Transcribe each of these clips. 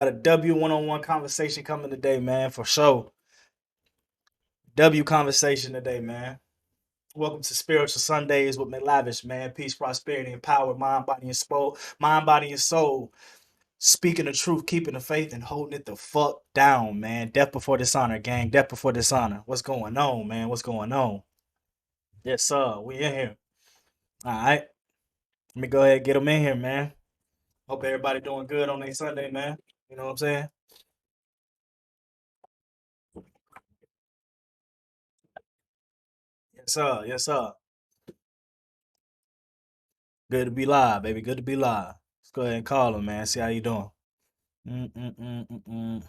Got a W one-on-one conversation coming today, man, for sure. W conversation today, man. Welcome to Spiritual Sundays with McLavishh, man. Peace, prosperity, and power, mind, body, and soul. Speaking the truth, keeping the faith, and holding it the fuck down, man. Death before dishonor, gang. Death before dishonor. What's going on, man? What's going on? Yes, sir. We in here. All right. Let me go ahead and get them in here, man. Hope everybody doing good on their Sunday, man. You know what I'm saying? Yes, sir. Yes, sir. Good to be live, baby. Good to be live. Let's go ahead and call him, man. See how you doing. Mm-mm-mm-mm-mm.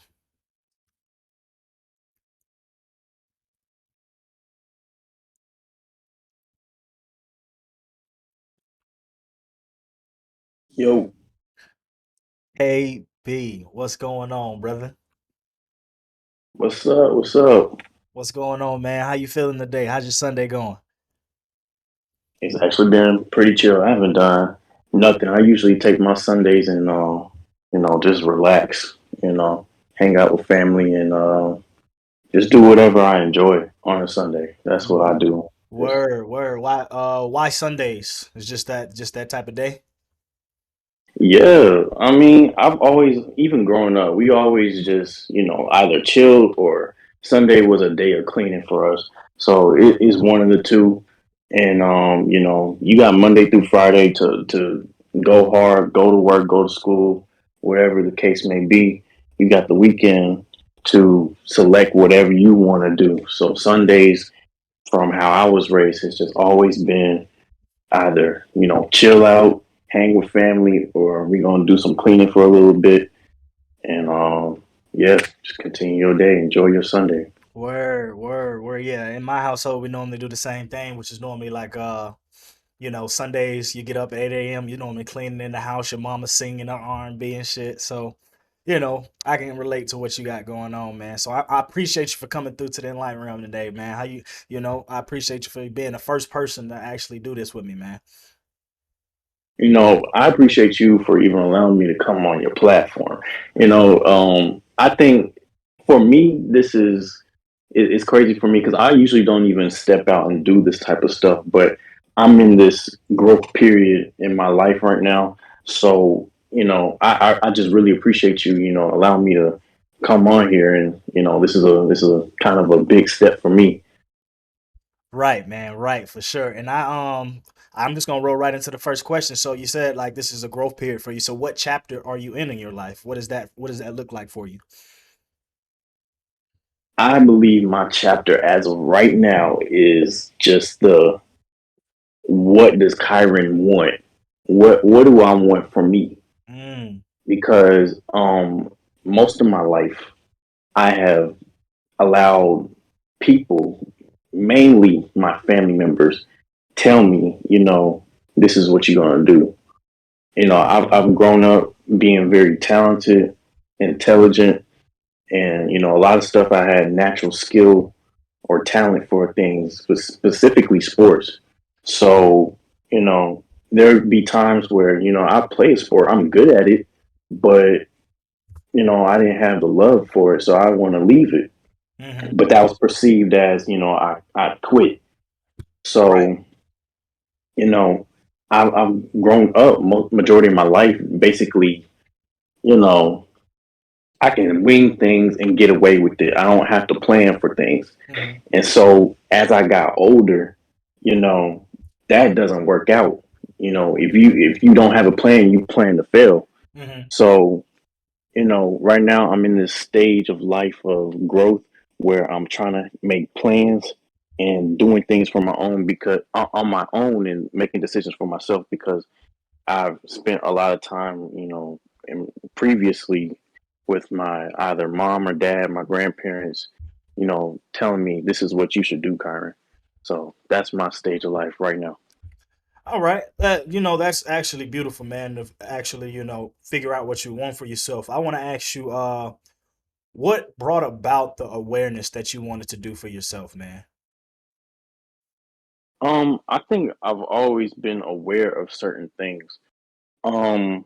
Yo, Hey, B, what's going on, brother? what's up? What's up? What's going on, man? How you feeling today? How's your Sunday going? It's actually been pretty chill. I haven't done nothing. I usually take my Sundays and just relax, hang out with family and just do whatever I enjoy on a Sunday. That's what I do. Just Word, word. Why Sundays? It's just that type of day. yeah, I mean, I've always, even growing up, we always just, either chilled or Sunday was a day of cleaning for us. So it is one of the two. And you got Monday through Friday to go hard, go to work, go to school, whatever the case may be. You got the weekend to select whatever you want to do. So Sundays, from how I was raised, has just always been either chill out, hang with family, or we gonna do some cleaning for a little bit, and yeah, just continue your day, enjoy your Sunday. Word, word, word. Yeah, in my household, we normally do the same thing, which is normally like Sundays you get up at 8 a.m. You normally cleaning in the house, your mama singing her R&B and shit. So, I can relate to what you got going on, man. So I appreciate you for coming through to the enlightenment realm today, man. I appreciate you for being the first person to actually do this with me, man. I appreciate you for even allowing me to come on your platform. I think for me, it's crazy for me because I usually don't even step out and do this type of stuff, but I'm in this growth period in my life right now. So, I just really appreciate you, allowing me to come on here and, this is a kind of a big step for me. Right, man, right, for sure. And I'm just gonna roll right into the first question. So you said like this is a growth period for you. So what chapter are you in your life? What does that look like for you? I believe my chapter as of right now is just the what does Kyron want? What do I want for me? Mm, Because most of my life I have allowed people, mainly my family members, tell me, this is what you're gonna do. I've grown up being very talented, intelligent, and a lot of stuff I had natural skill or talent for things, specifically sports. So, you know, there'd be times where, I play a sport, I'm good at it, but, I didn't have the love for it, so I want to leave it. hmm. But that was perceived as, I quit. Right. So, you know, I've grown up majority of my life, basically, you know, I can wing things and get away with it. I don't have to plan for things. Hmm. And so as I got older, you know, that doesn't work out. If you don't have a plan, you plan to fail. Hmm. So, right now I'm in this stage of life of growth where I'm trying to make plans and doing things for my own because on my own and making decisions for myself because I've spent a lot of time, previously with my either mom or dad, my grandparents, telling me this is what you should do, Kyron. So that's my stage of life right now. All right. That's actually beautiful, man, to actually, figure out what you want for yourself. I want to ask you, what brought about the awareness that you wanted to do for yourself, man? I think I've always been aware of certain things. Um,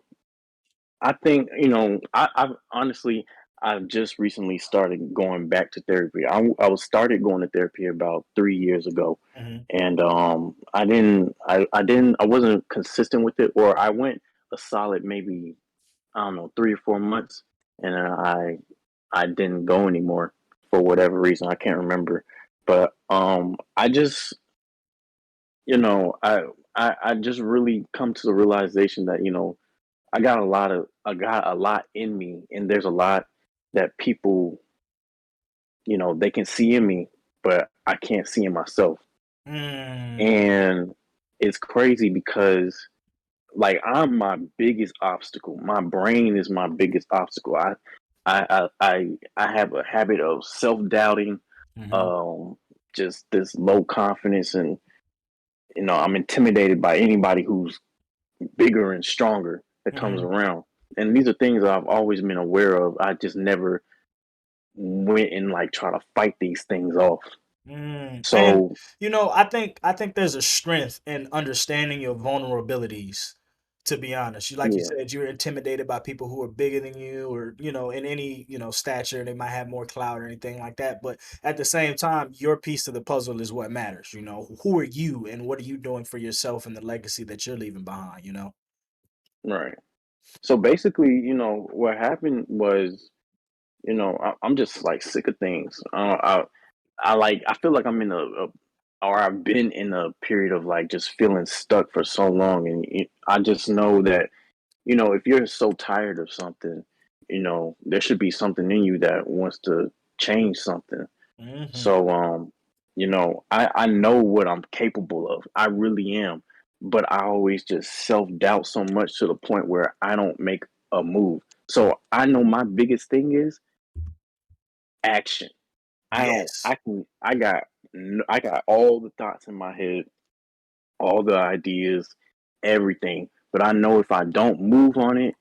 I think I've honestly I've just recently started going back to therapy. I was started going to therapy about 3 years ago, Hmm. and I wasn't consistent with it, or I went a solid maybe I don't know 3 or 4 months, and then I didn't go anymore for whatever reason I can't remember, but I just you know I just really come to the realization that I got a lot in me, and there's a lot that people, they can see in me, but I can't see in myself. Mm, And it's crazy because like I'm my biggest obstacle. My brain is my biggest obstacle. I have a habit of self-doubting, hmm. um, just this low confidence, and I'm intimidated by anybody who's bigger and stronger that comes Hmm. around. And these are things I've always been aware of. I just never went and like try to fight these things off. And So I think there's a strength in understanding your vulnerabilities. To be honest, like you yeah, said, you're intimidated by people who are bigger than you, or in any stature. They might have more clout or anything like that. But at the same time, your piece of the puzzle is what matters. Who are you, and what are you doing for yourself and the legacy that you're leaving behind. right. So basically, what happened was, I'm just like sick of things. I feel like I'm or I've been in a period of like just feeling stuck for so long, and I just know that if you're so tired of something, there should be something in you that wants to change something. Hmm. So, I know what I'm capable of. I really am. But I always just self doubt so much to the point where I don't make a move. So I know my biggest thing is action. Yes. I got all the thoughts in my head, all the ideas, everything. But I know if I don't move on it,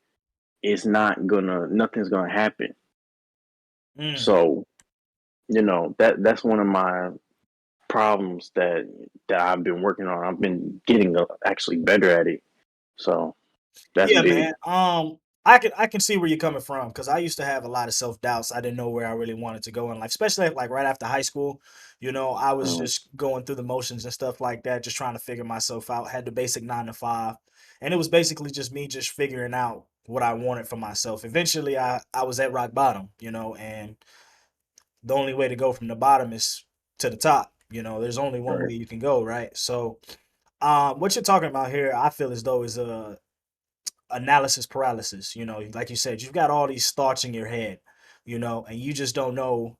nothing's gonna happen. Mm. So, that's one of my problems that I've been working on. I've been getting actually better at it. So that's Yeah, big. man. I can see where you're coming from because I used to have a lot of self doubts. I didn't know where I really wanted to go in life, especially like right after high school. I was Mm, just going through the motions and stuff like that, just trying to figure myself out. Had the basic 9 to 5, and it was basically just me just figuring out what I wanted for myself. Eventually, I was at rock bottom, and the only way to go from the bottom is to the top. There's only one right. way you can go, right? So, what you're talking about here, I feel as though is a analysis paralysis. Like you said, you've got all these thoughts in your head, and you just don't know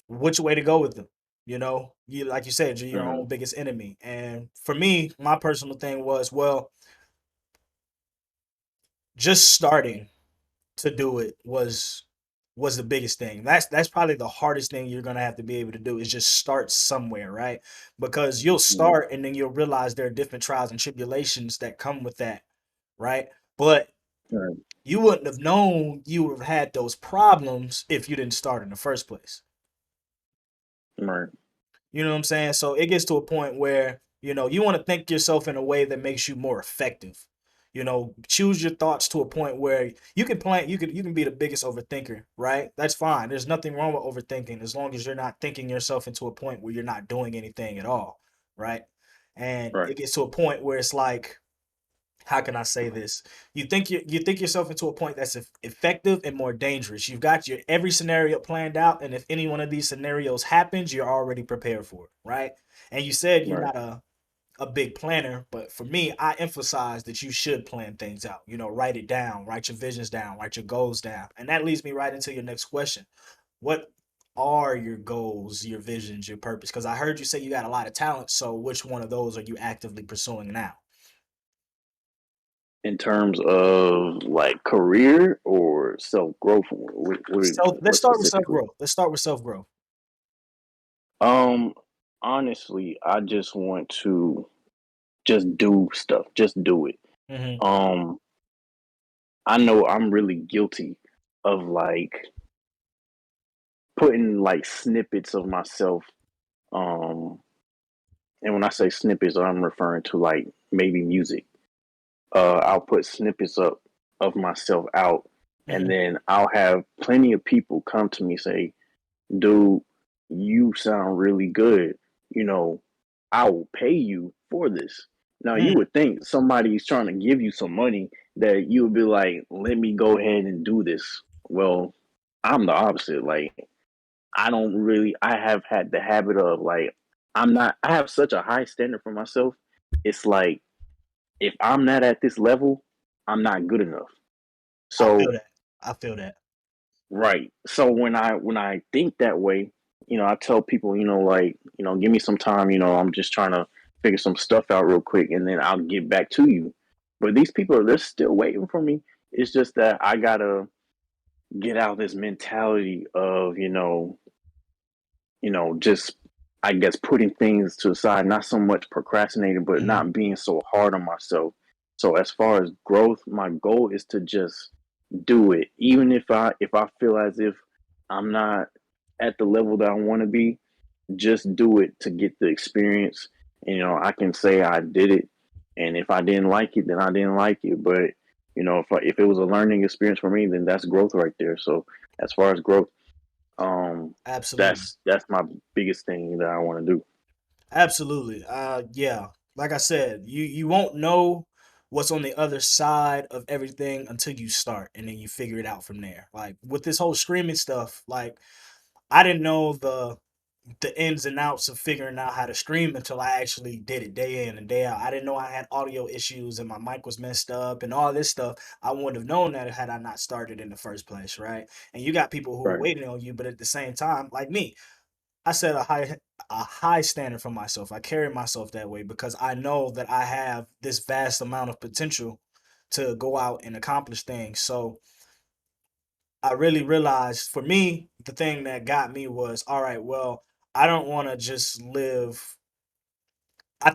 which way to go with them. You like you said, you're your Mm, own biggest enemy. And for me, my personal thing was, well, just starting to do it was the biggest thing. That's probably the hardest thing you're gonna have to be able to do is just start somewhere, right? Because you'll mm, start and then you'll realize there are different trials and tribulations that come with that, right? But right. you wouldn't have known you would have had those problems if you didn't start in the first place. Right. You know what I'm saying? So it gets to a point where, you want to think yourself in a way that makes you more effective. Choose your thoughts to a point where you can plan, you can be the biggest overthinker, right? That's fine. There's nothing wrong with overthinking as long as you're not thinking yourself into a point where you're not doing anything at all, right? And Right. it gets to a point where it's like, how can I say this? You think yourself into a point that's effective and more dangerous. You've got your every scenario planned out, and if any one of these scenarios happens, you're already prepared for it, right? And you said you're Right. not a big planner, but for me, I emphasize that you should plan things out. Write it down, write your visions down, write your goals down, and that leads me right into your next question. What are your goals, your visions, your purpose? Because I heard you say you got a lot of talent. So which one of those are you actively pursuing now? In terms of like career or self growth, Let's what start with self specifically? growth. Let's start with self growth. Um, Honestly, I just want to just do stuff, just do it. Hmm. Um, I know I'm really guilty of like putting like snippets of myself. Um, and when I say snippets, I'm referring to like maybe music. I'll put snippets up of myself out. And Mhm. then I'll have plenty of people come to me say, dude, you sound really good. You know, I will pay you for this. Now, you Mm. would think somebody's trying to give you some money that you would be like, let me go ahead and do this. Well, I'm the opposite. Like, I don't really, I have had the habit of like, I have such a high standard for myself. It's like, if I'm not at this level, I'm not good enough. I feel So that. I feel that. right. So when I think that way, I tell people, like, give me some time, I'm just trying to figure some stuff out real quick and then I'll get back to you. But these people they're still waiting for me. It's just that I gotta get out this mentality of, just I guess putting things to the side, not so much procrastinating, but Mhm. not being so hard on myself. So as far as growth, my goal is to just do it. Even if I feel as if I'm not at the level that I want to be, just do it to get the experience. And, I can say I did it. And if I didn't like it, then I didn't like it. But, if it was a learning experience for me, then that's growth right there. So as far as growth, um, Absolutely. that's my biggest thing that I want to do. Absolutely. Yeah. Like I said, you won't know what's on the other side of everything until you start and then you figure it out from there. Like with this whole streaming stuff, like I didn't know the ins and outs of figuring out how to stream until I actually did it day in and day out. I didn't know I had audio issues and my mic was messed up and all this stuff. I wouldn't have known that had I not started in the first place, right? And you got people who are Right. waiting on you, but at the same time, like me, I set a high standard for myself. I carry myself that way because I know that I have this vast amount of potential to go out and accomplish things. So I really realized for me, the thing that got me was, all right, well, I don't want to just live.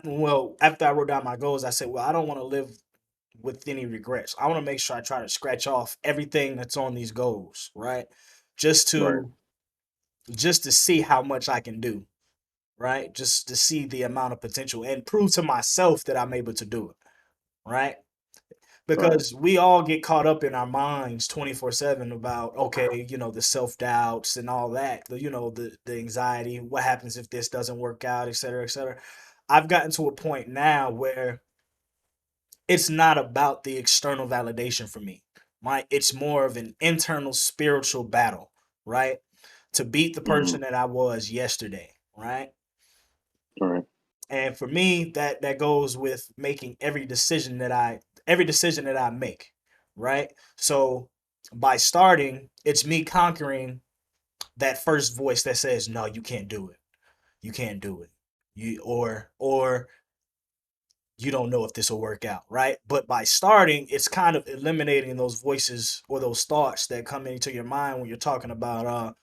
Well, after I wrote down my goals, I said, well, I don't want to live with any regrets. I want to make sure I try to scratch off everything that's on these goals, right? Just Right. to just to see how much I can do, right? Just to see the amount of potential and prove to myself that I'm able to do it, right? Right. Because we all get caught up in our minds 24/7 about, okay, the self-doubts and all that, the anxiety, what happens if this doesn't work out, et cetera, et cetera. I've gotten to a point now where it's not about the external validation for me. It's more of an internal spiritual battle, right? To beat the Hmm. person that I was yesterday, right? Right. And for me, that goes with making every decision that I make, right? So by starting, it's me conquering that first voice that says, "No, you can't do it. You can't do it. Or you don't know if this will work out," right? But by starting, it's kind of eliminating those voices or those thoughts that come into your mind when you're talking about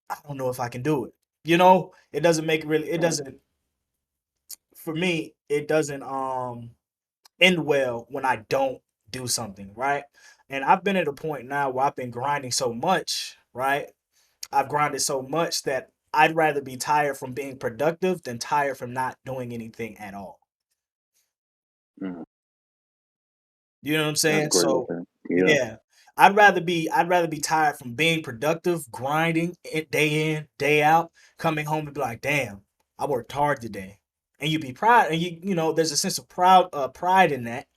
I don't know if I can do it. It doesn't make really it Right. doesn't for me, it doesn't end well when I don't do something, right? And I've been at a point now where I've been grinding so much, right? I've grinded so much that I'd rather be tired from being productive than tired from not doing anything at all. Hmm. You know what I'm That's saying? great right So there. Yeah. yeah, I'd rather be tired from being productive, grinding it day in, day out, coming home and be like, damn, I worked hard today. And you be proud and there's a sense of pride in that,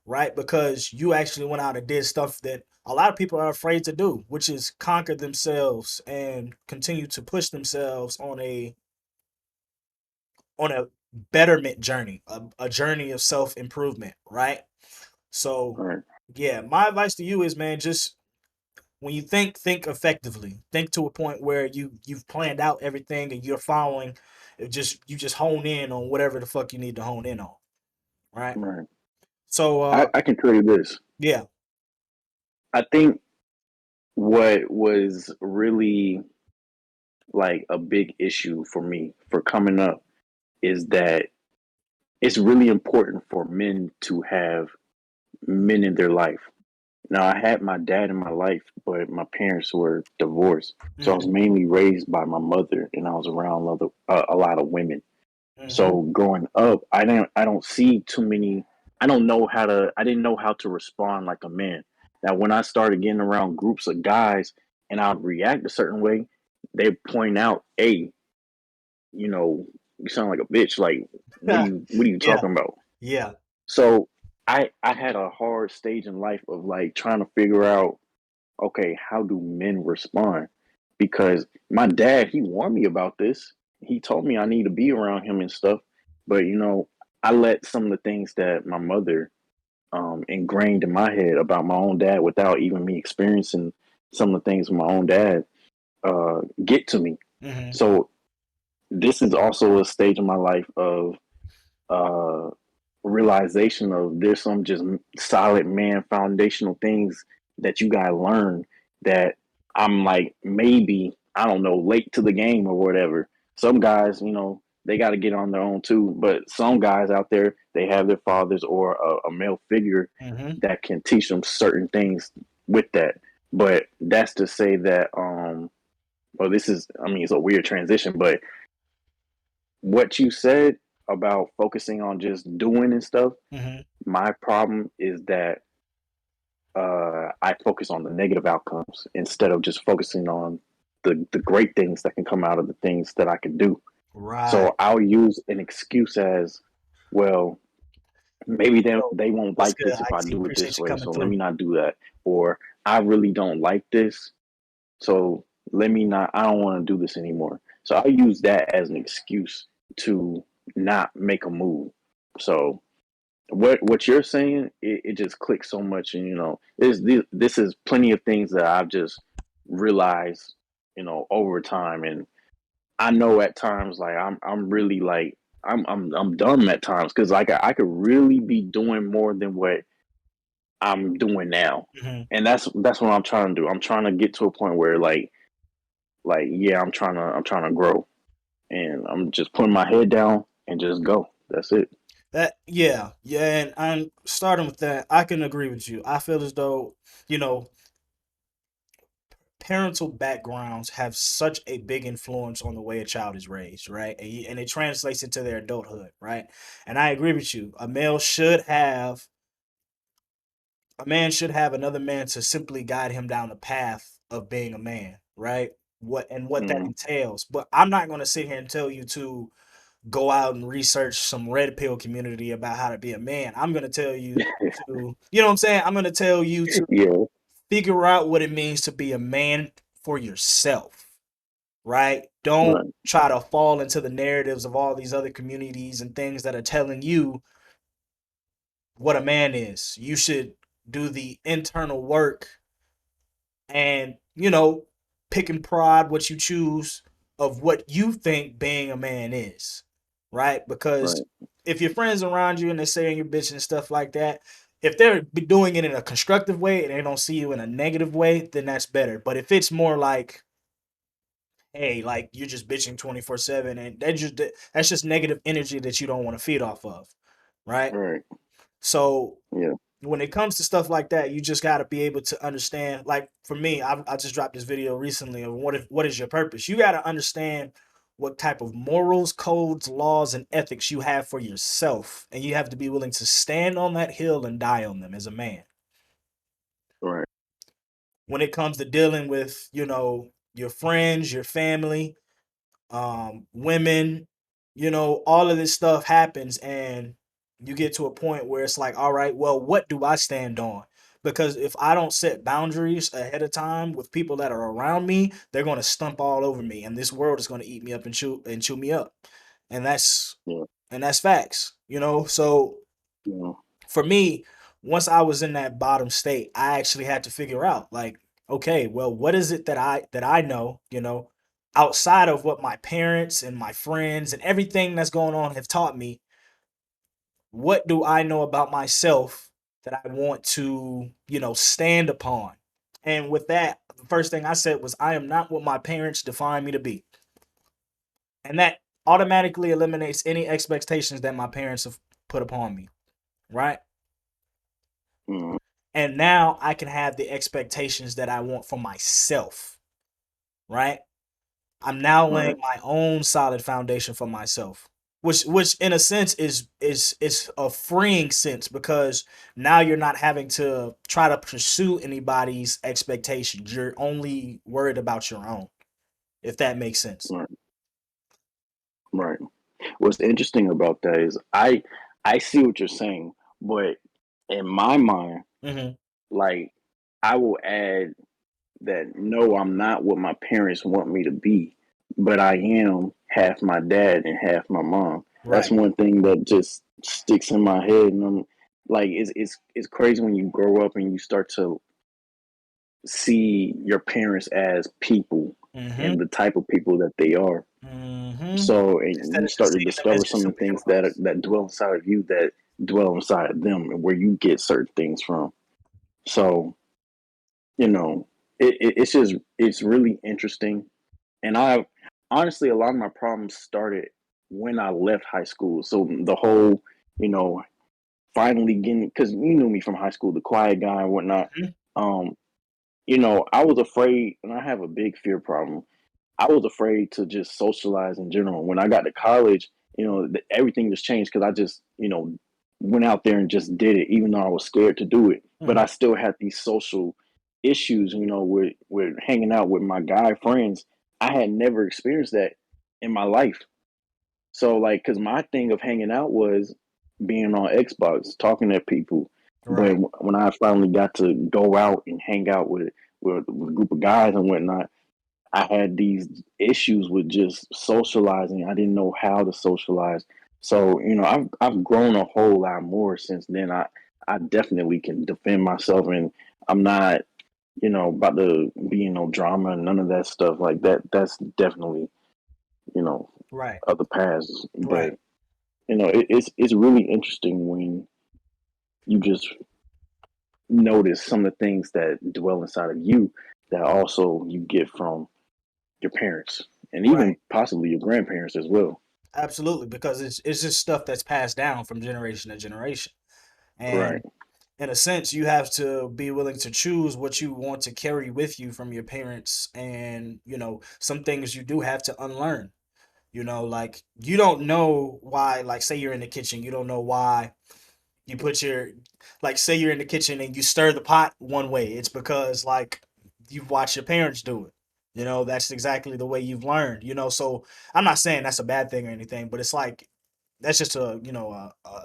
right? Because you actually went out and did stuff that a lot of people are afraid to do, which is conquer themselves and continue to push themselves on a betterment journey, a journey of self-improvement, right? So Right. yeah, my advice to you is, man, just when you think effectively. Think to a point where you've planned out everything and you're following. You just hone in on whatever the fuck you need to hone in on. Right. Right. So I can tell you this. yeah. I think what was really like a big issue for me for coming up is that it's really important for men to have men in their life. Now, I had my dad in my life, but my parents were divorced. So I was Hmm. mainly raised by my mother and I was around a lot of women. Hmm. So growing up, I don't see too many. I didn't know how to respond like a man. Now, when I started getting around groups of guys and I would react a certain way, they point out, hey, you know, you sound like a bitch. Like, what are you Yeah, talking about? yeah. So I had a hard stage in life of like trying to figure out, okay, how do men respond? Because my dad, he warned me about this. He told me I need to be around him and stuff. But I let some of the things that my mother ingrained in my head about my own dad without even me experiencing some of the things with my own dad get to me. Hmm. So this is also a stage in my life of uh, realization of there's some just solid man foundational things that you gotta learn that I'm like maybe I don't know late to the game or whatever. Some guys, they got to get on their own too, but some guys out there they have their fathers or a male figure Hmm. that can teach them certain things with that. But that's to say that well this is I mean it's a weird transition, but what you said about focusing on just doing and stuff, Hmm. my problem is that I focus on the negative outcomes instead of just focusing on the great things that can come out of the things that I can do. Right. So I'll use an excuse as, well, maybe Yo, they won't what's like good, this if I IT? do it Appreciate this you way, coming so let through. me not do that. Or I really don't like this, so let me not. I don't want to do this anymore. So I use that as an excuse to not make a move. So what you're saying, it just clicks so much, and this is plenty of things that I've just realized, over time, and I know at times like I'm really like I'm dumb at times because like I could really be doing more than what I'm doing now, Hmm. and that's what I'm trying to do. I'm trying to get to a point where yeah, I'm trying to grow, and I'm just putting my head down and just go. That's it. That yeah, yeah, and I'm starting with that. I can agree with you. I feel as though, you know, parental backgrounds have such a big influence on the way a child is raised, right? And it translates into their adulthood, right? And I agree with you. A man should have another man to simply guide him down the path of being a man, right? What that Mm. entails. But I'm not going to sit here and tell you to go out and research some red pill community about how to be a man. I'm going to tell you to, you know what I'm saying? I'm going to tell you to Yeah. figure out what it means to be a man for yourself, right? Don't Right. try to fall into the narratives of all these other communities and things that are telling you what a man is. You should do the internal work and, pick and prod what you choose of what you think being a man is, right? Because Right. if your friends around you and they're saying you're bitch and stuff like that, if they're doing it in a constructive way and they don't see you in a negative way, then that's better. But if it's more like, hey, like you're just bitching 24/7, and that's just negative energy that you don't want to feed off of, right? Right. So Yeah. when it comes to stuff like that, you just got to be able to understand. Like for me, I just dropped this video recently of what is your purpose. You got to understand what type of morals, codes, laws, and ethics you have for yourself, and you have to be willing to stand on that hill and die on them as a man. Right. When it comes to dealing with, your friends, your family, women, all of this stuff happens, and you get to a point where it's like, all right, well, what do I stand on? Because if I don't set boundaries ahead of time with people that are around me, they're going to stump all over me, and this world is going to eat me up and chew me up, and Yeah. that's facts, So Yeah. for me, once I was in that bottom state, I actually had to figure out like, okay, well, what is it that I know, outside of what my parents and my friends and everything that's going on have taught me, what do I know about myself that I want to, stand upon? And with that, the first thing I said was I am not what my parents define me to be. And that automatically eliminates any expectations that my parents have put upon me, right? Mm. And now I can have the expectations that I want for myself, right? I'm now laying Right. my own solid foundation for myself. which in a sense is a freeing sense because now you're not having to try to pursue anybody's expectations. You're only worried about your own, if that makes sense. Right. Right. What's interesting about that is I see what you're saying, but in my mind, Hmm. like I will add that no, I'm not what my parents want me to be, but I am half my dad and half my mom. That's Right. one thing that just sticks in my head, and I'm like, it's crazy when you grow up and you start to see your parents as people Hmm. and the type of people that they are. Hmm. So, Instead and you of just start to seeing them discover as just some of the things that superheroes. that dwell inside of you that dwell inside of them, and where you get certain things from. So, you know, it's just it's really interesting. And I honestly, a lot of my problems started when I left high school. So the whole, you know, finally getting, because you knew me from high school, the quiet guy and whatnot. Mhm. Um, I was afraid, and I have a big fear problem. I was afraid to just socialize in general. When I got to college, everything just changed because I just, went out there and just did it, even though I was scared to do it. But Mhm. I still had these social issues, with hanging out with my guy friends. I had never experienced that in my life. So, like, because my thing of hanging out was being on Xbox, talking to people. But Right. when I finally got to go out and hang out with a group of guys and whatnot, I had these issues with just socializing. I didn't know how to socialize. So, I've grown a whole lot more since then. I definitely can defend myself, and I'm not, about to be in no drama and none of that stuff like that. That's definitely, you know, Right. of the past. Right. But, it's really interesting when you just notice some of the things that dwell inside of you that also you get from your parents and Right. even possibly your grandparents as well. Absolutely, because it's just stuff that's passed down from generation to generation. Right, And in a sense, you have to be willing to choose what you want to carry with you from your parents. And, some things you do have to unlearn. Like you don't know why, like, say you're in the kitchen, you don't know why you put your, like, say you're in the kitchen and you stir the pot one way. It's because, like, you've watched your parents do it. That's exactly the way you've learned, so I'm not saying that's a bad thing or anything, but it's like that's just a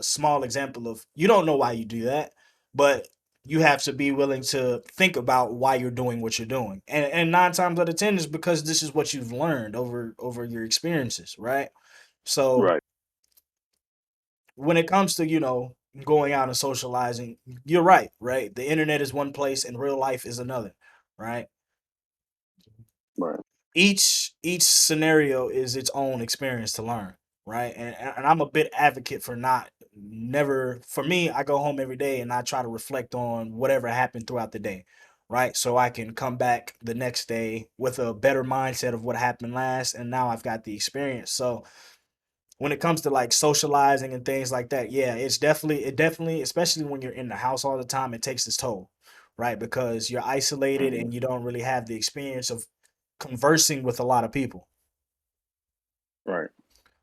small example of you don't know why you do that, but you have to be willing to think about why you're doing what you're doing, and 9 times out of 10 is because this is what you've learned over your experiences, right? So right, when it comes to going out and socializing, you're right, the internet is one place and real life is another, right? right, Each scenario is its own experience to learn, right? And I'm a bit advocate for not never for me, I go home every day and I try to reflect on whatever happened throughout the day, right? So I can come back the next day with a better mindset of what happened last, and now I've got the experience. So when it comes to like socializing and things like that, yeah, it definitely, especially when you're in the house all the time, it takes its toll, right? Because you're isolated mhm, and you don't really have the experience of conversing with a lot of people, right,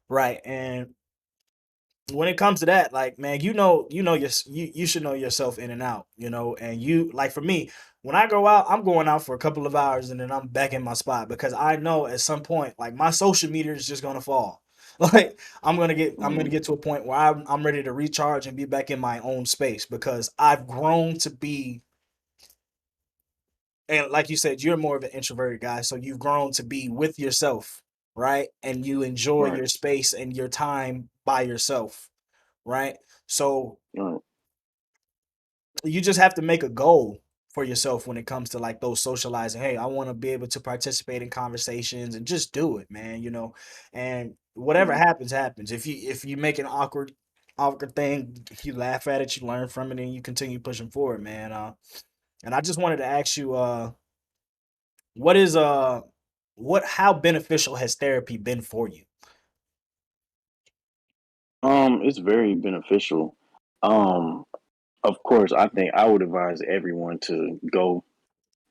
right? And when it comes to that, like, man, you should know yourself in and out, and you, like, for me, when I go out, I'm going out for a couple of hours and then I'm back in my spot because I know at some point, like, my social meter is just gonna fall. Like, I'm gonna get mhm, to a point where I'm ready to recharge and be back in my own space because I've grown to be, and like you said, you're more of an introverted guy, so you've grown to be with yourself, right? And you enjoy right, your space and your time by yourself, right? So right, you just have to make a goal for yourself when it comes to like those socializing. Hey, I want to be able to participate in conversations and just do it, man. And whatever mhm. happens, happens. If you make an awkward thing, you laugh at it, you learn from it, and you continue pushing forward, man. And I just wanted to ask you, what is how beneficial has therapy been for you? It's very beneficial. Um, of course, I think I would advise everyone to go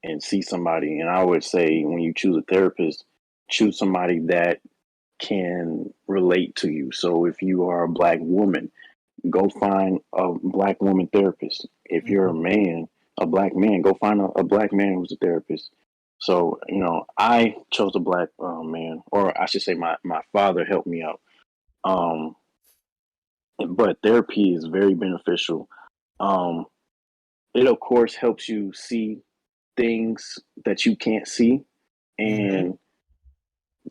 and see somebody, and I would say when you choose a therapist, choose somebody that can relate to you. So if you are a black woman, go find a black woman therapist. If you're Mhm. a man, a black man, go find a black man who's a therapist. So, I chose a black man, or I should say my father helped me out. Um, but therapy is very beneficial. Um, it, of course, helps you see things that you can't see. Mhm. And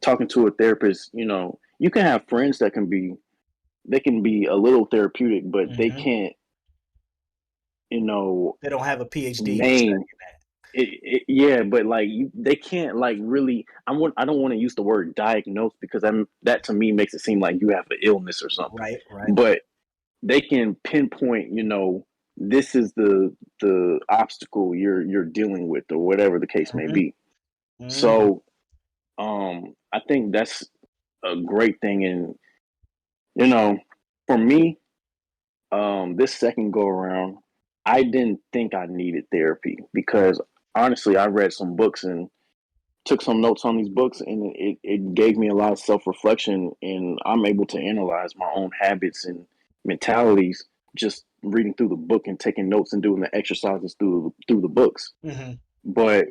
talking to a therapist, you can have friends they can be a little therapeutic, but they Mhm. can't, you know, They don't have a PhD in name studying that. yeah, but like they can't like really. I don't want to use the word diagnose because that to me makes it seem like you have an illness or something. Right, right. But they can pinpoint, this is the obstacle you're dealing with, or whatever the case may Mhm. be. Mhm. So, I think that's a great thing, and you know, for me, this second go around, I didn't think I needed therapy because honestly, I read some books and took some notes on these books, and it gave me a lot of self reflection, and I'm able to analyze my own habits and mentalities just reading through the book and taking notes and doing the exercises through the books. Mhm. But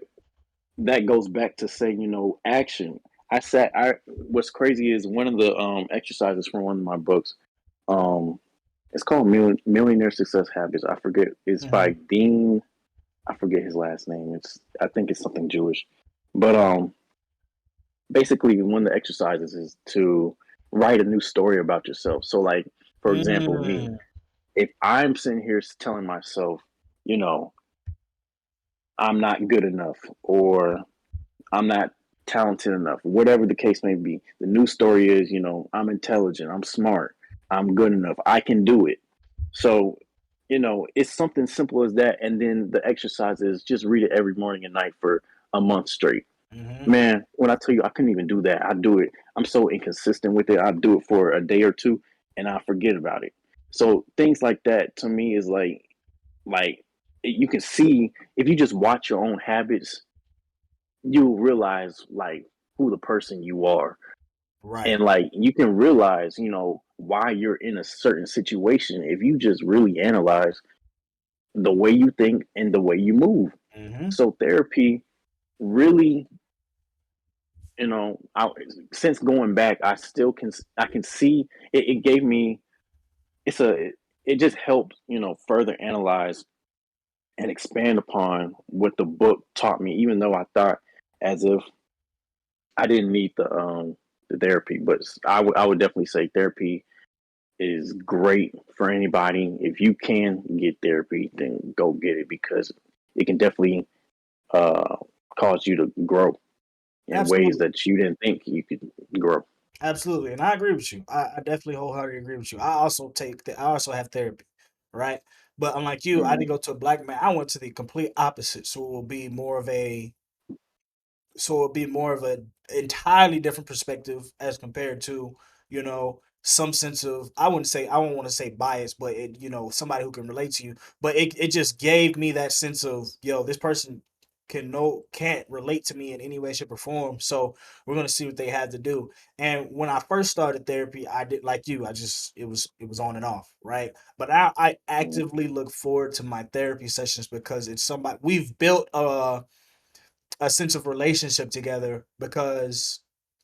that goes back to saying, action. I what's crazy is one of the exercises from one of my books. Um, it's called Millionaire Success Habits. I forget. It's by Mhm. Dean. I forget his last name. I think it's something Jewish. But basically one of the exercises is to write a new story about yourself. So like, for example, me, Mm. if I'm sitting here telling myself, you know, I'm not good enough, or I'm not talented enough, whatever the case may be, the new story is, I'm intelligent, I'm smart, I'm good enough, I can do it. So, it's something simple as that. And then the exercise is just read it every morning and night for a month straight. Mhm. Man, when I tell you I couldn't even do that, I do it. I'm so inconsistent with it. I do it for a day or two and I forget about it. So things like that to me is like you can see if you just watch your own habits, you'll realize like who the person you are. Right. And like you can realize, why you're in a certain situation if you just really analyze the way you think and the way you move. Mhm. So therapy really, since going back, I can see it gave me it's a it just helped further analyze and expand upon what the book taught me. Even though I thought as if I didn't need the therapy, but I would definitely say therapy is great for anybody. If you can get therapy, then go get it because it can definitely uh, cause you to grow in ways Absolutely. that you didn't think you could grow. Absolutely. And I agree with you. I definitely wholeheartedly agree with you. I also have therapy, right? But unlike you, I Mm, didn't go to a black man. I went to the complete opposite. So it'll be more of a entirely different perspective as compared to some sense of, I won't want to say bias, but it somebody who can relate to you. But it just gave me that sense of, this person can't relate to me in any way, shape, or form. So we're gonna see what they had to do. And when I first started therapy, I did like you. I just it was on and off, right? But I mm, actively look forward to my therapy sessions because it's somebody we've built a sense of relationship together because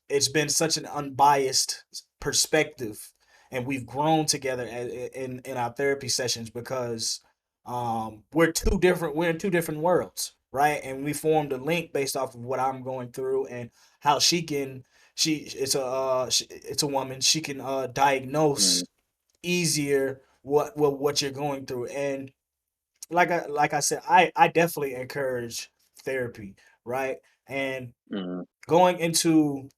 it's been such an unbiased perspective, and we've grown together in our therapy sessions because we're in two different worlds, right? And we formed a link based off of what I'm going through and how it's a woman, she can diagnose mm, easier what you're going through. And like I said, I definitely encourage therapy, right? And mm, going into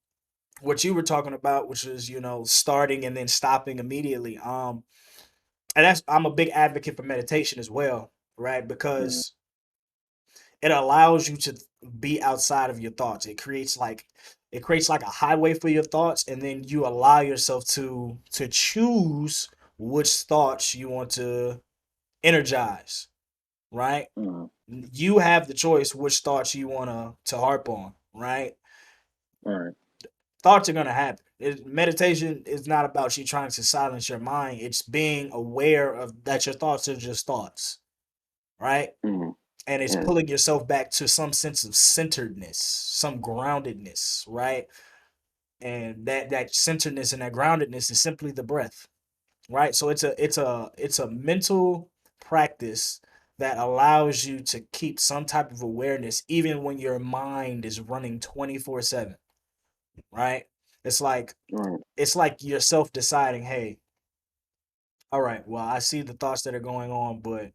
what you were talking about, which is starting and then stopping immediately. And that's I'm a big advocate for meditation as well, right? mm, Because it allows you to be outside of your thoughts. It creates like a highway for your thoughts, and then you allow yourself to choose which thoughts you want to energize, right? mm. You have the choice which thoughts you want to harp on, right? All right. thoughts are gonna happen. Meditation is not about you trying to silence your mind. It's being aware of that your thoughts are just thoughts, right? Mm, And it's right, pulling yourself back to some sense of centeredness, some groundedness, right? And that centeredness and that groundedness is simply the breath, right? So it's a mental practice that allows you to keep some type of awareness even when your mind is running 24/7, right? It's like right, it's like yourself deciding, hey, all right, well, I see the thoughts that are going on, but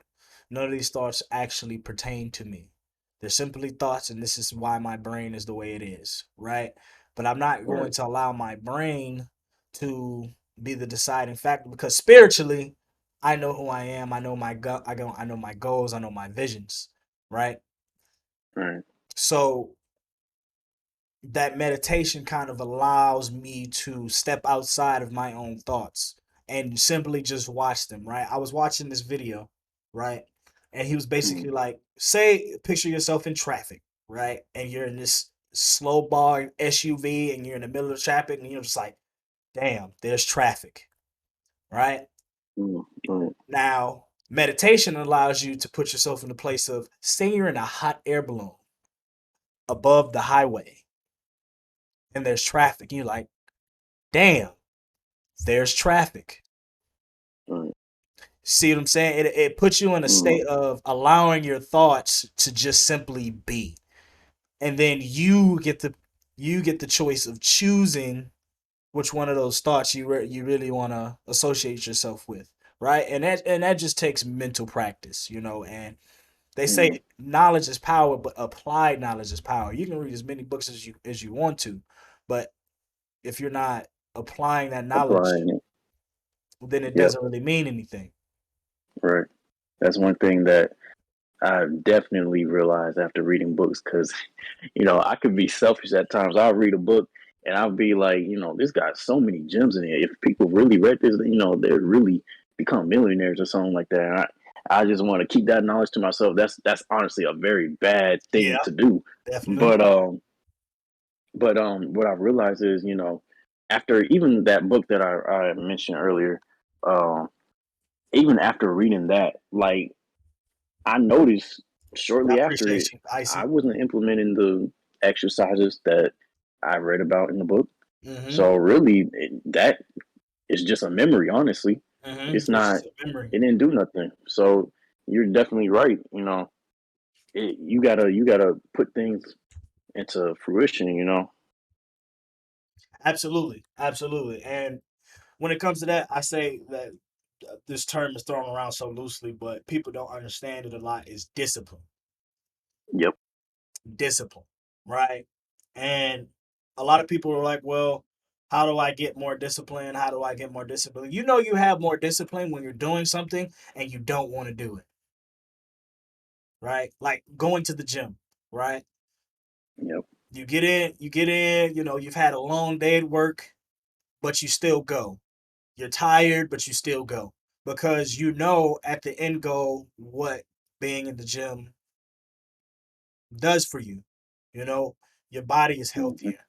none of these thoughts actually pertain to me. They're simply thoughts, and this is why my brain is the way it is, right? But I'm not going right, to allow my brain to be the deciding factor because spiritually, I know who I am. I know I know my goals. I know my visions, right? right. So that meditation kind of allows me to step outside of my own thoughts and simply just watch them, right? I was watching this video, right? And he was Mm, basically like, say, picture yourself in traffic, right? And you're in this slow bar SUV and you're in the middle of traffic and you're just like, damn, there's traffic, right? right, Now, meditation allows you to put yourself in the place of, say, you're in a hot air balloon above the highway and there's traffic. You're like, damn, there's traffic. right. See what I'm saying? It puts you in a Mm, state of allowing your thoughts to just simply be. And then you get the choice of choosing which one of those thoughts you really want to associate yourself with, right? And that just takes mental practice, and they mm. say knowledge is power, but applied knowledge is power. You can read as many books as you want to, but if you're not applying that knowledge, Applying it. then it Yep. doesn't really mean anything. Right. That's one thing that I definitely realized after reading books because, I could be selfish at times. I'll read a book and I'll be like, this got so many gems in it. If people really read this, they'd really become millionaires or something like that. And I just want to keep that knowledge to myself. That's honestly a very bad thing Yeah, to do. definitely. But what I realized is, after even that book that I mentioned earlier, um, even after reading that, like I noticed I shortly after appreciate it, you, I Icy. wasn't implementing the exercises that I read about in the book. Mhm, So really, that is just a memory. Honestly, mhm. it's It's not. just a memory. It didn't do nothing. So you're definitely right. You gotta put things into fruition. Absolutely, absolutely. And when it comes to that, I say that this term is thrown around so loosely, but people don't understand it a lot. Is discipline, Yep. discipline, right? And a lot of people are like, "Well, how do I get more discipline? How do I get more discipline?" You know, you have more discipline when you're doing something and you don't want to do it, right? Like going to the gym, right? Yep. You get in. You've had a long day at work, but you still go. You're tired, but you still go because you know at the end goal what being in the gym does for you. You know, your body is Hmm. healthier.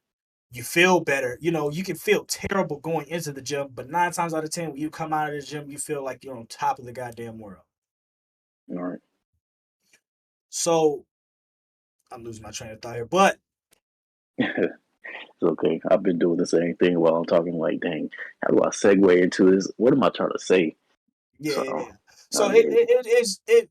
You feel better. You can feel terrible going into the gym, but 9 times out of 10, when you come out of the gym, you feel like you're on top of the goddamn world. All right. So I'm losing my train of thought here, but It's okay. I've been doing the same thing while I'm talking. Like, dang, how do I segue into this? What am I trying to say? yeah, So yeah, yeah. I So it, get it. it, it is it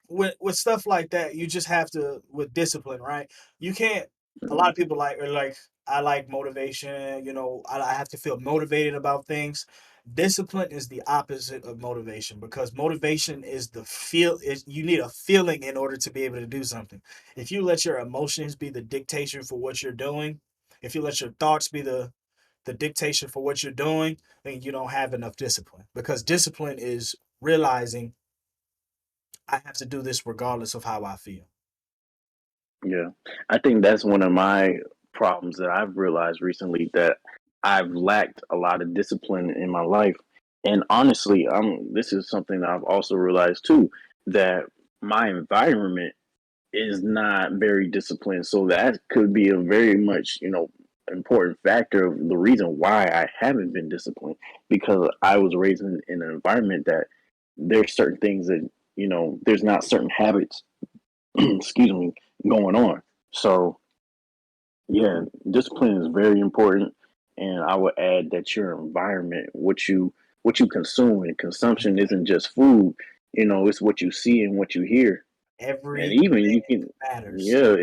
with stuff like that, you just have to with discipline, right? You can't. A lot Mhm. of people are like, I like motivation. I have to feel motivated about things. Discipline is the opposite of motivation because motivation is the feel. Is you need a feeling in order to be able to do something. If you let your emotions be the dictation for what you're doing, if you let your thoughts be the dictation for what you're doing, then you don't have enough discipline because discipline is realizing I have to do this regardless of how I feel. Yeah, I think that's one of my problems that I've realized recently that I've lacked a lot of discipline in my life. And honestly, this is something that I've also realized too that my environment is not very disciplined. So that could be a very much, important factor of the reason why I haven't been disciplined, because I was raised in an environment that there's certain things that, there's not certain habits, excuse me, going on. So yeah, discipline is very important, and I would add that your environment, what you consume, and consumption isn't just food. It's what you see and what you hear, and Everything even you can, matters. yeah,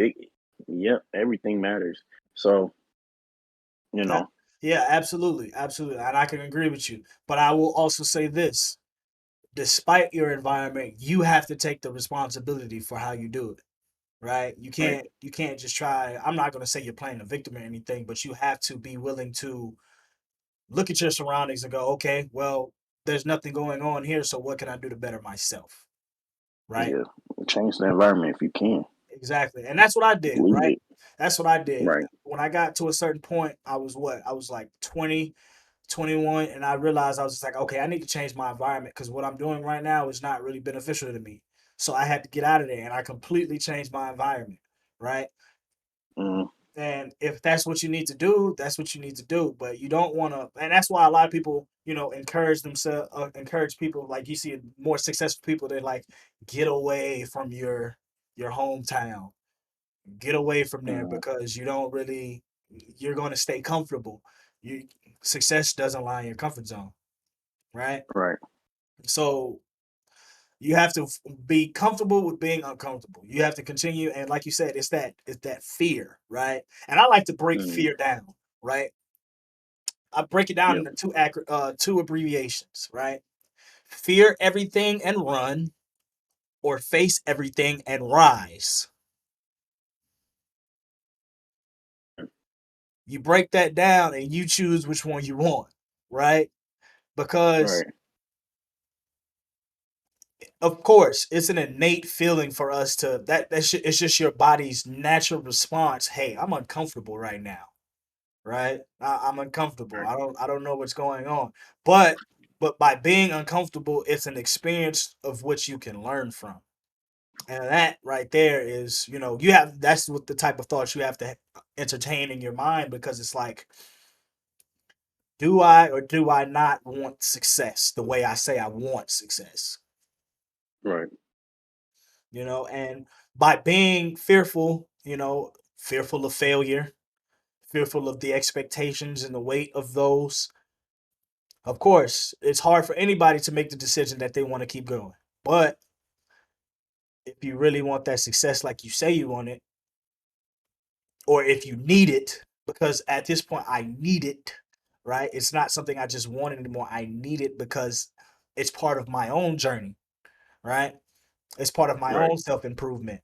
yeah, everything matters. So you Uh, know, Yeah, absolutely, absolutely, and I can agree with you. But I will also say this: despite your environment, you have to take the responsibility for how you do it. Right? right, You can't just try. I'm not going to say you're playing a victim or anything, but you have to be willing to look at your surroundings and go, okay, well, there's nothing going on here, so what can I do to better myself? Right? yeah, change the environment if you can, Exactly. And that's what I did, leave right? it, That's what I did. right, When I got to a certain point, I was what? I was like 20, 21, and I realized I was just like, okay, I need to change my environment because what I'm doing right now is not really beneficial to me. So I had to get out of there and I completely changed my environment, right? mm, And if that's what you need to do, that's what you need to do. But you don't want to, and that's why a lot of people, encourage themselves, encourage people. Like you see more successful people, they like get away from your hometown, get away from there mm, because you don't really, you're going to stay comfortable. You Success doesn't lie in your comfort zone, right? right, So you have to be comfortable with being uncomfortable. You have to continue, and like you said, it's that fear, right? And I like to break mm, fear down, right? I break it down yep, into two abbreviations, right? Fear everything and run, or face everything and rise. You break that down and you choose which one you want, right? Because right, of course it's an innate feeling for us to it's just your body's natural response. Hey, I'm uncomfortable right now, right? I'm uncomfortable. right, I don't know what's going on. But by being uncomfortable, it's an experience of which you can learn from. And that right there is, that's what the type of thoughts you have to entertain in your mind because it's like, do I or do I not want success the way I say I want success? right, And by being fearful, fearful of failure, fearful of the expectations and the weight of those. Of course, it's hard for anybody to make the decision that they want to keep going. But if you really want that success like you say you want it, or if you need it, because at this point I need it, right? It's not something I just want anymore. I need it because it's part of my own journey, right? It's part of my right, own self improvement.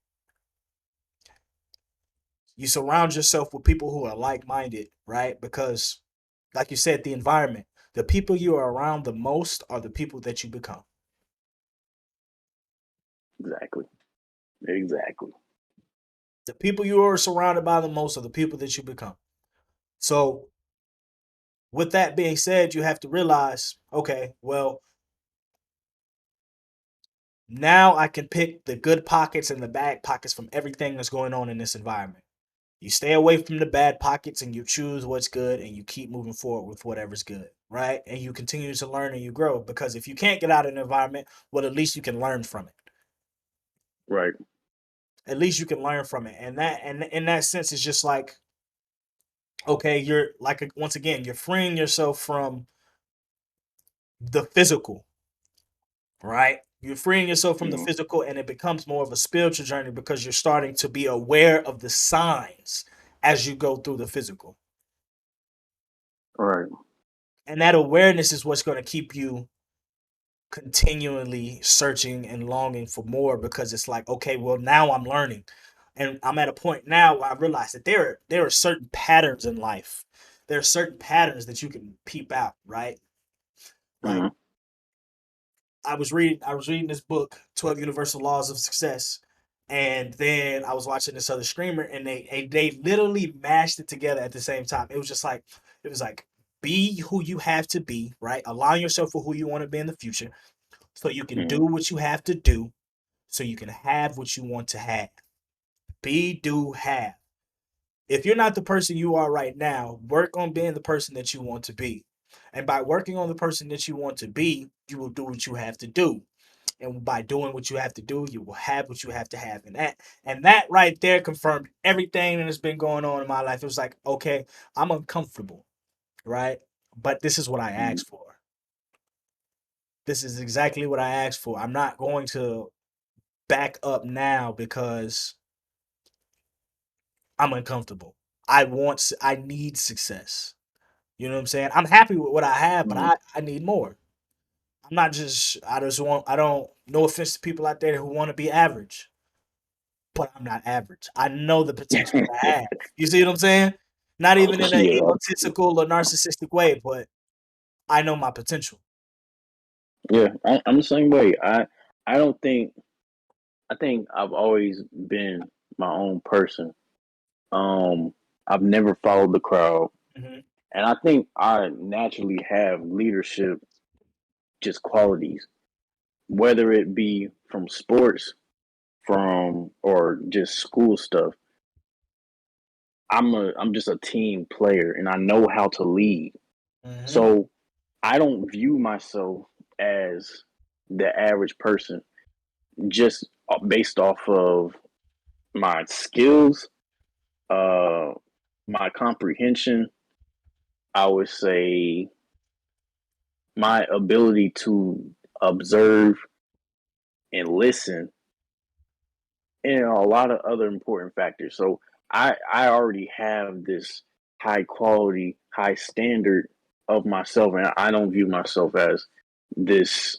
You surround yourself with people who are like minded, right? Because, like you said, the environment, the people you are around the most are the people that you become. exactly, exactly, The people you are surrounded by the most are the people that you become. So, with that being said, you have to realize, okay, well, now I can pick the good pockets and the bad pockets from everything that's going on in this environment. You stay away from the bad pockets and you choose what's good and you keep moving forward with whatever's good, right? And you continue to learn and you grow because if you can't get out of an environment, well, at least you can learn from it. right, At least you can learn from it. And in that sense, it's just like, okay, you're like, once again, you're freeing yourself from the physical, right? You're freeing yourself from the mm, physical and it becomes more of a spiritual journey because you're starting to be aware of the signs as you go through the physical. right, And that awareness is what's going to keep you continually searching and longing for more because it's like, okay, well, now I'm learning. And I'm at a point now where I realize that there are certain patterns in life. There are certain patterns that you can peep out, right? Like mm, I was reading this book, 12 Universal Laws of Success. And then I was watching this other streamer and they literally mashed it together at the same time. It was like be who you have to be, right? Align yourself for who you want to be in the future so you can do mm, what you have to do so you can have what you want to have. Be, do, have. If you're not the person you are right now, work on being the person that you want to be. And by working on the person that you want to be, you will do what you have to do. And by doing what you have to do, you will have what you have to have. And that right there confirmed everything that has been going on in my life. It was like, okay, I'm uncomfortable, right? But this is what I Mhm. asked for. This is exactly what I asked for. I'm not going to back up now because I'm uncomfortable. I need success. You know what I'm saying? I'm happy with what I have, but Mhm. I need more. I don't, no offense to people out there who want to be average, but I'm not average. I know the potential that I have. You see what I'm saying? Not even in an Yeah, egotistical or narcissistic way, but I know my potential. yeah. I'm the same way. I don't think I think I've always been my own person. Um, I've never followed the crowd, Mhm, and I think I naturally have leadership just qualities, whether it be from sports, from or just school stuff. I'm just a team player, and I know how to lead. mhm, So I don't view myself as the average person just based off of my skills, uh, my comprehension. I would say my ability to observe and listen, and a lot of other important factors. So I already have this high quality, high standard of myself, and I don't view myself as this.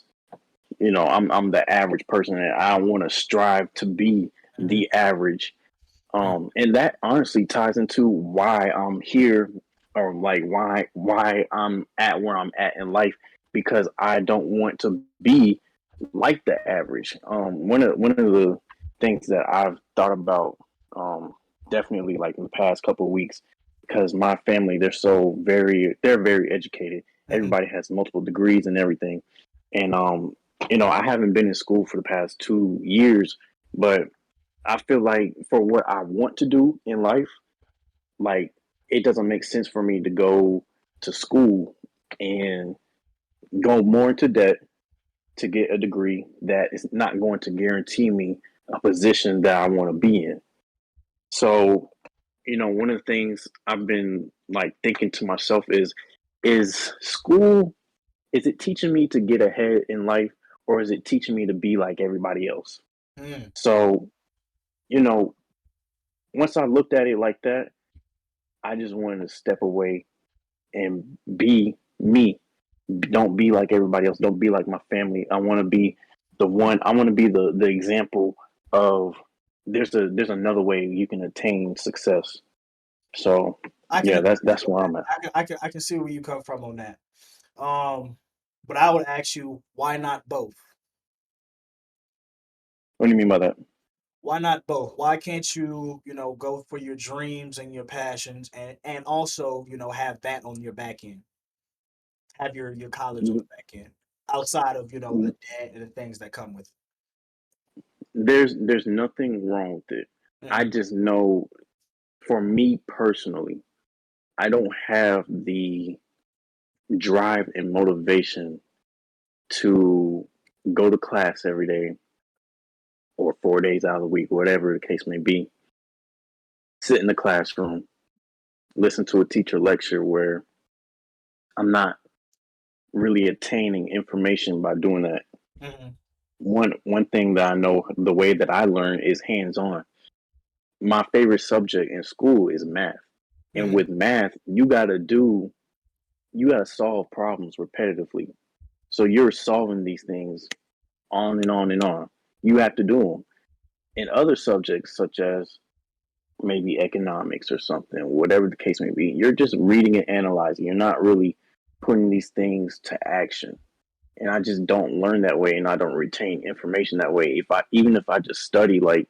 I'm the average person, and I want to strive to be mhm, the average. mhm. And that honestly ties into why I'm here, or like why I'm at where I'm at in life, because I don't want to be like the average. One of the things that I've thought about, um, definitely like in the past couple of weeks, because my family, they're very educated. Mhm. Everybody has multiple degrees and everything, and I haven't been in school for the past 2 years, but I feel like for what I want to do in life, like it doesn't make sense for me to go to school and go more into debt to get a degree that is not going to guarantee me a position that I want to be in. So, one of the things I've been like thinking to myself is school, is it teaching me to get ahead in life, or is it teaching me to be like everybody else? Mm. So, you know, once I looked at it like that, I just wanted to step away and be me. Don't be like everybody else. Don't be like my family. I want to be the one. I want to be the example of there's another way you can attain success. So I can yeah, agree with that's you on where that. I'm at. I can see where you come from on that. Um, but I would ask you, why not both? What do you mean by that? Why not both? Why can't you, go for your dreams and your passions and also, have that on your back end? Have your college on the back end outside of, the debt and the things that come with There's nothing wrong with it. it. I Mhm, just know, for me personally, I don't have the drive and motivation to go to class every day or 4 days out of the week, whatever the case may be, sit in the classroom, listen to a teacher lecture where I'm not really attaining information by doing that. mhm, One thing that I know, the way that I learn is hands on. My favorite subject in school is math. And mhm. with math, you gotta solve problems repetitively. So you're solving these things on and on and on. You have to do them. In other subjects, such as maybe economics or something, whatever the case may be, you're just reading and analyzing. You're not really putting these things to action. And I just don't learn that way, and I don't retain information that way. If I just study, like,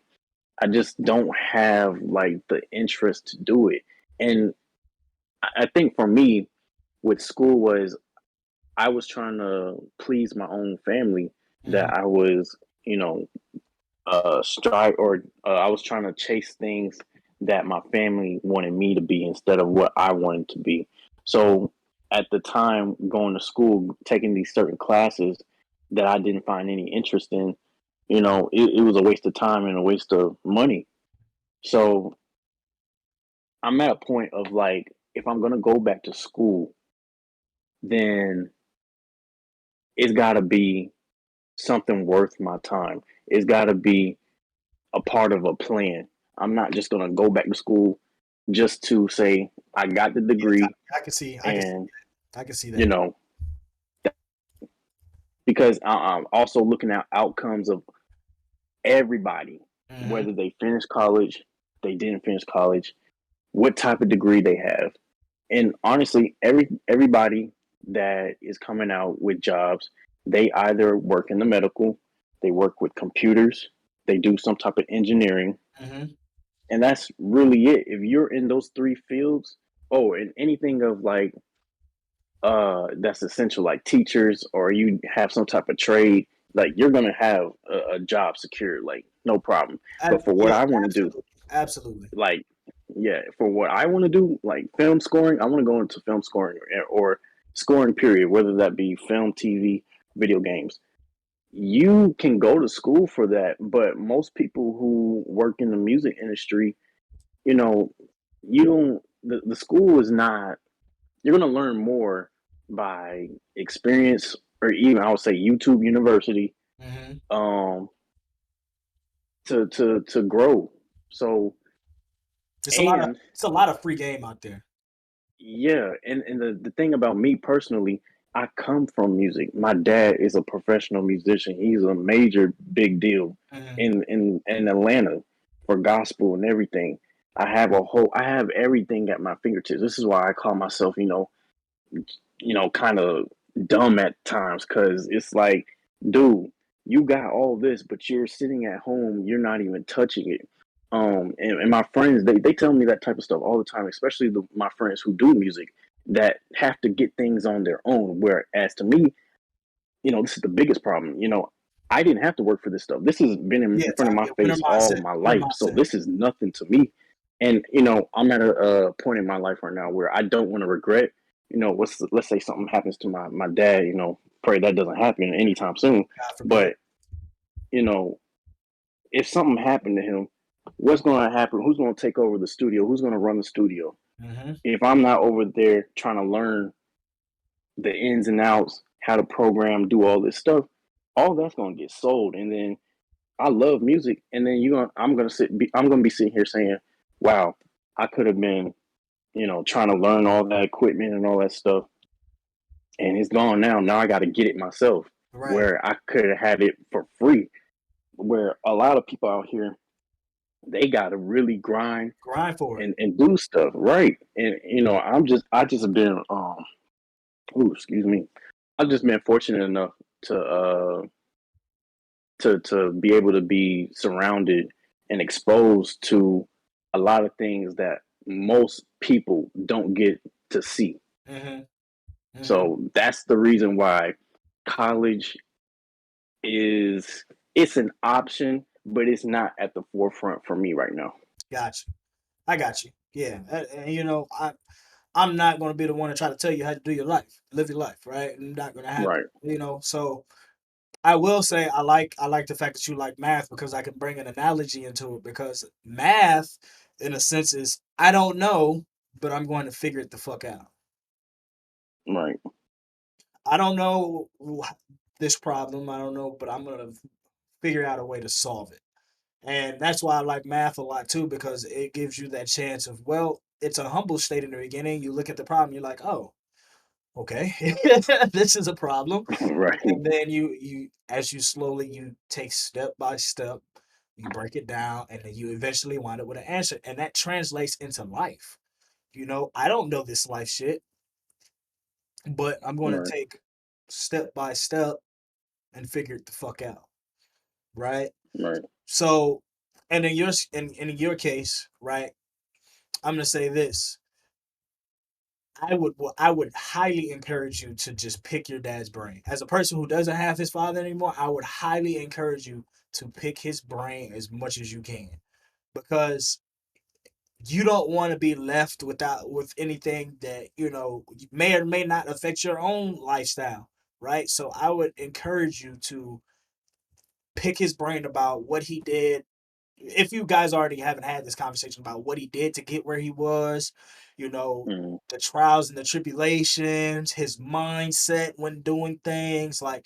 I just don't have like the interest to do it. And I think for me with school was, I was trying to please my own family, Mhm. that I was, strive or I was trying to chase things that my family wanted me to be instead of what I wanted to be. So at the time, going to school, taking these certain classes that I didn't find any interest in, it was a waste of time and a waste of money. So I'm at a point of like, if I'm going to go back to school, then it's got to be something worth my time. It's got to be a part of a plan. I'm not just going to go back to school just to say I got the Yes, degree I can see. I can see. and, I can see you that. know, because I'm also looking at outcomes of everybody, Mm-hmm. whether they finish college, they didn't finish college, what type of degree they have. And honestly, everybody that is coming out with jobs, they either work in the medical, they work with computers, they do some type of engineering, Mm-hmm. and that's really it. If you're in those three fields, oh, and anything of like that's essential, like teachers, or you have some type of trade, like you're gonna have a job secured, like no problem. But for what Yeah, I want to do, absolutely, absolutely. like yeah, for what I want to do, like film scoring, I want to go into film scoring or scoring period, whether that be film, TV, video games. You can go to school for that, but most people who work in the music industry, you know, you don't. The school is not. You're going to learn more by experience, or even I would say YouTube University, Mm-hmm. um, to grow. So It's a lot of and it's a lot of free game out there. yeah, and the thing about me personally, I come from music. My dad is a professional musician. He's a major big deal Mm-hmm. in Atlanta for gospel and everything. I have everything at my fingertips. This is why I call myself, kind of dumb at times because it's like, dude, you got all this, but you're sitting at home, you're not even touching it. And my friends, they tell me that type of stuff all the time, especially my friends who do music that have to get things on their own. Whereas to me, this is the biggest problem. I didn't have to work for this stuff. This has been Yeah, in front of my yeah, winner face all mindset. my Winner life. So mindset. this is nothing to me. And, I'm at a point in my life right now where I don't want to regret, let's say something happens to my dad, pray that doesn't happen anytime soon. God forbid. But, you know, if something happened to him, what's going to happen? Who's going to take over the studio? Who's going to run the studio? Mm-hmm. If I'm not over there trying to learn the ins and outs, how to program, do all this stuff, all that's going to get sold. And then I love music, and then I'm gonna be sitting here saying, "Wow, I could have been, trying to learn all that equipment and all that stuff, and it's gone now. Now I got to get it myself, Right. where I could have had it for free. Where a lot of people out here, they got to really grind Grind for it. and do stuff right. And I just been excuse me, I've just been fortunate enough to be able to be surrounded and exposed to a lot of things that most people don't get to see. Mm-hmm. Mm-hmm. So that's the reason why college is it's an option, but it's not at the forefront for me right now. Got you. I got you. Yeah, and I'm not going to be the one to try to tell you how to do your life, live your life, right? Not going to happen. Right, So I will say I like the fact that you like math because I can bring an analogy into it because math, in a sense, is I don't know, but I'm going to figure it the fuck out. right, I don't know this problem. I don't know, but I'm going to figure out a way to solve it. And that's why I like math a lot too, because it gives you that chance of, well, it's a humble state in the beginning. You look at the problem, you're like, oh, okay, this is a problem. right, And then as you slowly, you take step by step, you break it down, and then you eventually wind up with an answer. And that translates into life. I don't know this life shit, but I'm going to right, take step by step and figure it the fuck out. Right. right, So, and in your case, right, I'm gonna say this. I would highly encourage you to just pick your dad's brain. As a person who doesn't have his father anymore, I would highly encourage you to pick his brain as much as you can. Because you don't want to be left with anything that may or may not affect your own lifestyle, right? So I would encourage you to pick his brain about what he did. If you guys already haven't had this conversation about what he did to get where he was, you know, Mm, the trials and the tribulations, his mindset when doing things, like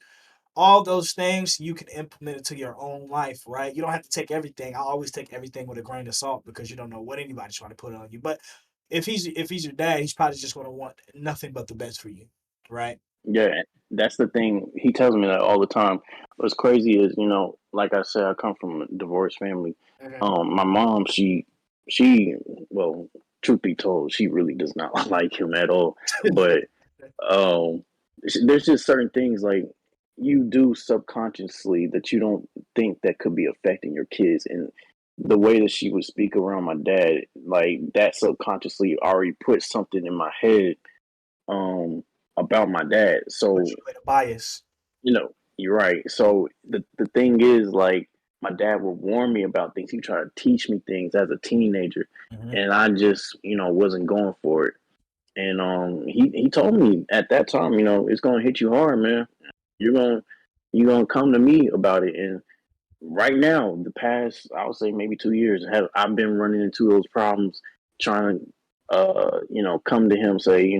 all those things you can implement into your own life, right? You don't have to take everything. I always take everything with a grain of salt because you don't know what anybody's trying to put on you. But if he's your dad, he's probably just going to want nothing but the best for you, right? yeah, that's the thing. He tells me that all the time. What's crazy is, like I said, I come from a divorced family. Mm-hmm. My mom, she, well, truth be told, she really does not like him at all. But um, there's just certain things like you do subconsciously that you don't think that could be affecting your kids, and the way that she would speak around my dad, like that subconsciously already put something in my head um about my dad. Put So, you in a bias. you're right. So the thing is, like, my dad would warn me about things. He tried to teach me things as a teenager, Mm-hmm. and I just, wasn't going for it. And he told me at that time, it's gonna hit you hard, man. You're gonna you're gonna come to me about it. And right now, the past, I would say maybe 2 years, have I've been running into those problems, trying to come to him, say,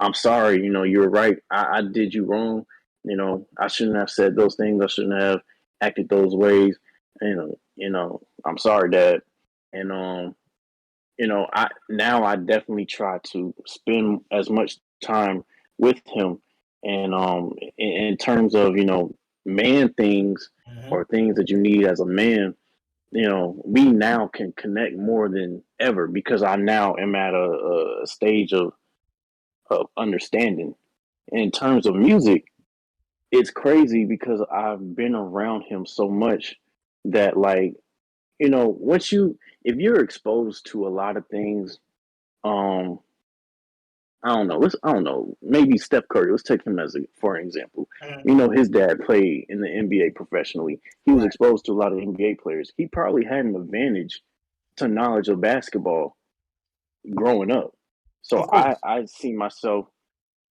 I'm sorry, you're right. I did you wrong. I shouldn't have said those things. I shouldn't have acted those ways. I'm sorry, Dad. And I definitely try to spend as much time with him, and in terms of man things, Mm-hmm. or things that you need as a man. We now can connect more than ever because I now am at a stage of understanding. In terms of music, it's crazy because I've been around him so much that, like, once if you're exposed to a lot of things, um, I don't know. I don't know. Maybe Steph Curry. Let's take him for an example. Mm-hmm. His dad played in the NBA professionally. He was Right. exposed to a lot of NBA players. He probably had an advantage to knowledge of basketball growing up. So Of course. I see myself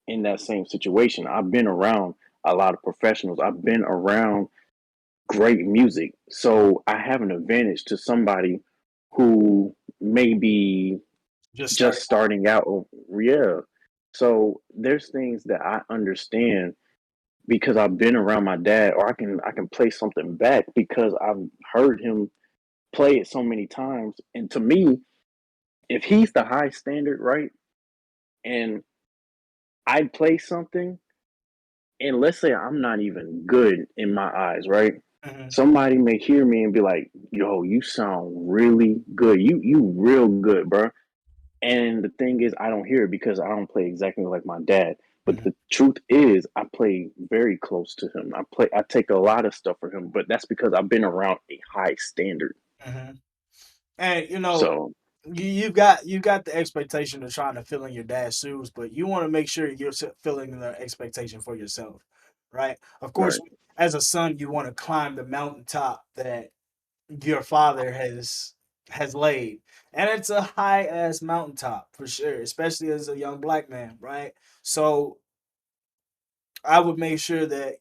in that same situation. I've been around a lot of professionals. I've been around great music. So I have an advantage to somebody who may be Just just starting out. starting out. Yeah. So there's things that I understand because I've been around my dad, or I can play something back because I've heard him play it so many times. And to me, if he's the high standard, right, and I play something, and let's say I'm not even good in my eyes, right? Mm-hmm. Somebody may hear me and be like, "Yo, you sound really good. You real good, bro." And the thing is, I don't hear it because I don't play exactly like my dad. But Mm-hmm. the truth is, I play very close to him. I take a lot of stuff for him, but that's because I've been around a high standard. Mm-hmm. And So, you got the expectation of trying to fill in your dad's shoes, but you want to make sure you're filling the expectation for yourself, right? Of course, right, as a son, you want to climb the mountaintop that your father has laid, and it's a high ass mountaintop for sure, especially as a young black man, right? So I would make sure that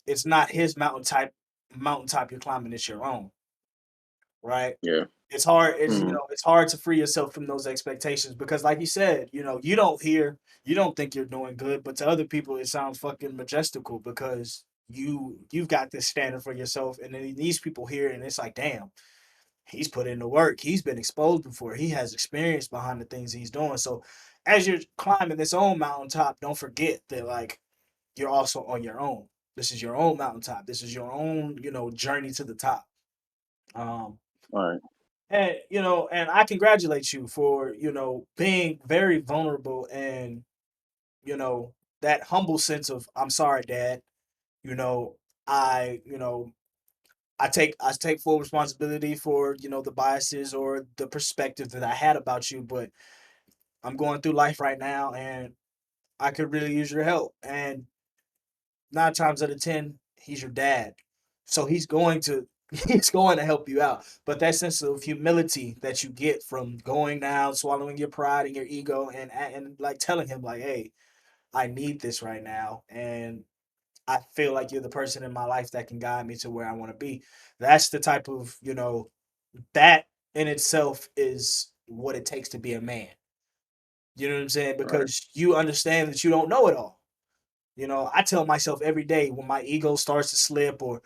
it's not his mountaintop you're climbing; it's your own, right? yeah, It's hard. It's mm, it's hard to free yourself from those expectations because, like you said, you don't think you're doing good, but to other people it sounds fucking majestical because you've got this standard for yourself, and then these people hear it and it's like, damn, he's put in the work. He's been exposed before. He has experience behind the things he's doing. So, as you're climbing this own mountaintop, don't forget that like you're also on your own. This is your own mountaintop. This is your own journey to the top. Um, all right, and and I congratulate you for being very vulnerable and you know that humble sense of I'm sorry, Dad. You know, I I take full responsibility for the biases or the perspective that I had about you, but I'm going through life right now, and I could really use your help. And 9 times out of 10, he's your dad, so he's going to He's going to help you out. But that sense of humility that you get from going down, swallowing your pride and your ego, and like telling him like, "Hey, I need this right now, and I feel like you're the person in my life that can guide me to where I want to be." That's the type of, that in itself is what it takes to be a man. You know what I'm saying? Right. Because you understand that you don't know it all. I tell myself every day when my ego starts to slip or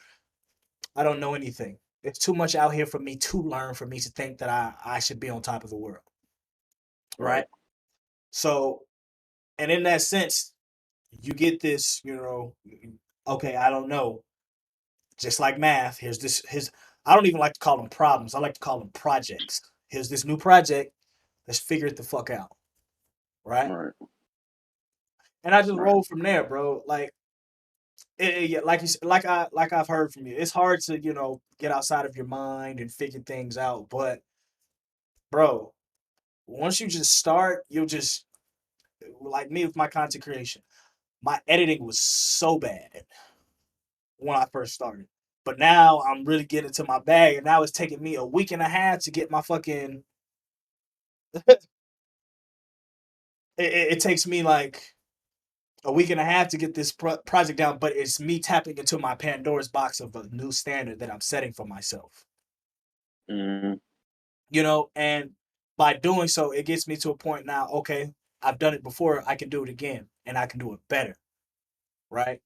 I don't know anything. It's too much out here for me to learn, for me to think that I should be on top of the world. Right. Right. So, and in that sense, you get this, okay, I don't know. Just like math, here's his I don't even like to call them problems. I like to call them projects. Here's this new project. Let's figure it the fuck out. Right. Right. And I just Right. roll from there, bro. Like yeah, like you said, like I've heard from you. It's hard to, get outside of your mind and figure things out. But bro, once you just start, you'll just like me with my content creation. My editing was so bad when I first started. But now I'm really getting to my bag, and now it's taking me a week and a half to get my fucking. It takes me like a week and a half to get this project down, but it's me tapping into my Pandora's box of a new standard that I'm setting for myself. Mm, And by doing so, it gets me to a point now. Okay, I've done it before. I can do it again, and I can do it better. Right.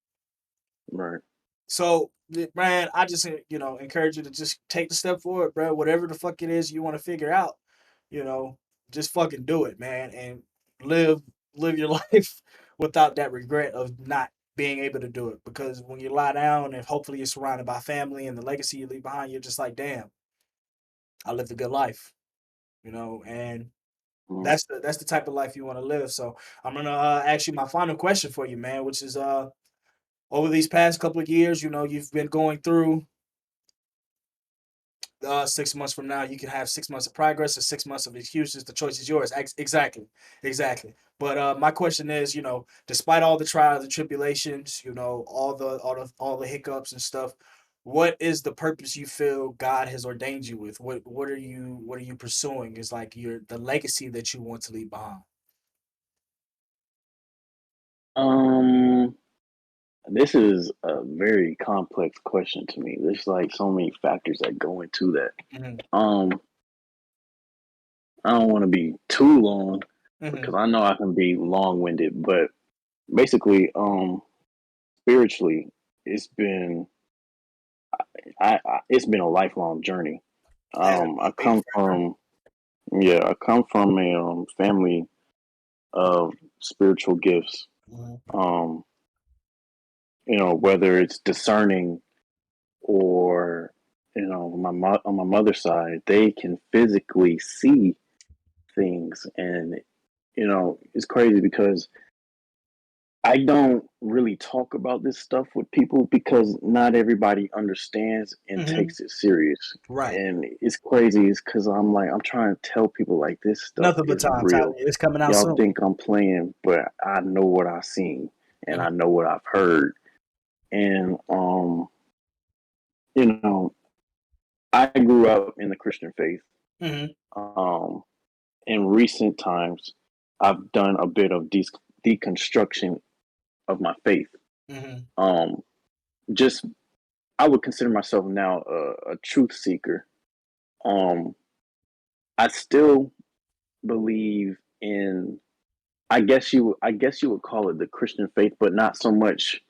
right. So, man, I just encourage you to just take the step forward, bro. Whatever the fuck it is you want to figure out, you know, just fucking do it, man, and live live your life without that regret of not being able to do it. Because when you lie down and hopefully you're surrounded by family and the legacy you leave behind, you're just like, damn, I lived a good life, and Mm. that's the type of life you want to live. So I'm gonna ask you my final question for you, man, which is over these past couple of years, you've been going through 6 months from now, you can have 6 months of progress or 6 months of excuses. The choice is yours. Exactly, exactly. But my question is, despite all the trials and tribulations, all the hiccups and stuff, what is the purpose you feel God has ordained you with? What are you pursuing? Is like the legacy that you want to leave behind. Um, this is a very complex question to me. There's like so many factors that go into that. Hmm. Um, I don't want to be too long Hmm. because I know I can be long-winded, but basically, spiritually, it's been it's been a lifelong journey. As it I must be come forever. from Yeah, I come from a family of spiritual gifts. Mhm. Um, whether it's discerning or on my mother's side, they can physically see things, and it's crazy because I don't really talk about this stuff with people because not everybody understands and Mhm. takes it serious. Right. And it's crazy is because I'm trying to tell people like this stuff Nothing but is time, Tyler. real. It's coming out Y'all soon. think I'm playing, but I know what I've seen and Mhm. I know what I've heard. And you know, I grew up in the Christian faith. Mhm. Um, in recent times, I've done a bit of deconstruction of my faith. Mhm. Um, just I would consider myself now a truth seeker. Um, I still believe in. I guess you would call it the Christian faith, but not so much.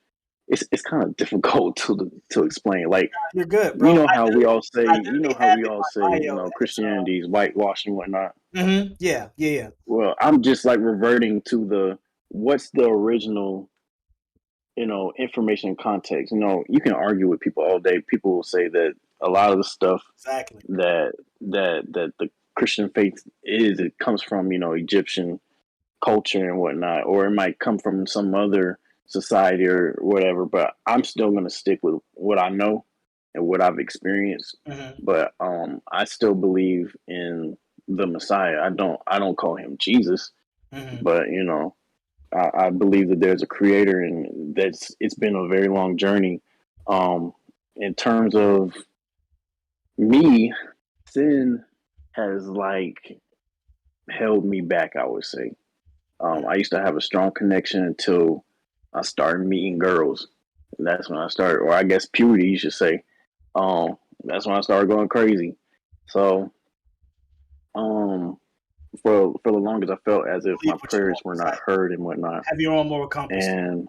It's kind of difficult to explain. Like You're good, bro. I You know literally how have we in all say, my bio as Christianity is whitewashed and whatnot. yeah, yeah, yeah. Well, I'm just like reverting to what's the original, information and context. You can argue with people all day. People will say that a lot of the stuff Exactly. that the Christian faith it comes from, Egyptian culture and whatnot, or it might come from some other society or whatever. But I'm still gonna stick with what I know and what I've experienced. Mhm. But I still believe in the Messiah. I don't call him Jesus, Mhm. but I believe that there's a creator, and it's been a very long journey. In terms of Me, sin has like held me back, I would say. I used to have a strong connection until I started meeting girls. And that's when I started, or I guess puberty, you should say. That's when I started going crazy. So, um, for the longest, I felt as if Believe my what you prayers want. were not Exactly. heard and whatnot. Have your own moral compass. And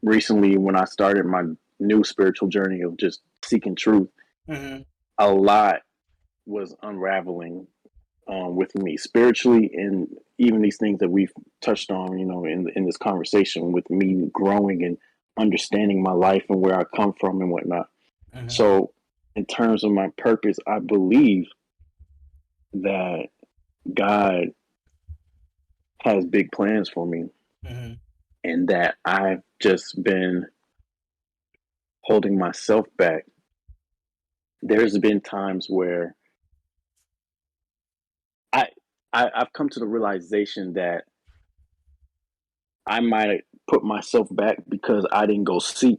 recently, when I started my new spiritual journey of just seeking truth, Mm-hmm. a lot was unraveling with me spiritually, and even these things that we've touched on, in this conversation, with me growing and understanding my life and where I come from and whatnot. Mm-hmm. So, in terms of my purpose, I believe that God has big plans for me, Mm-hmm. and that I've just been holding myself back. There's been times where I, I've come to the realization that I might have put myself back because I didn't go seek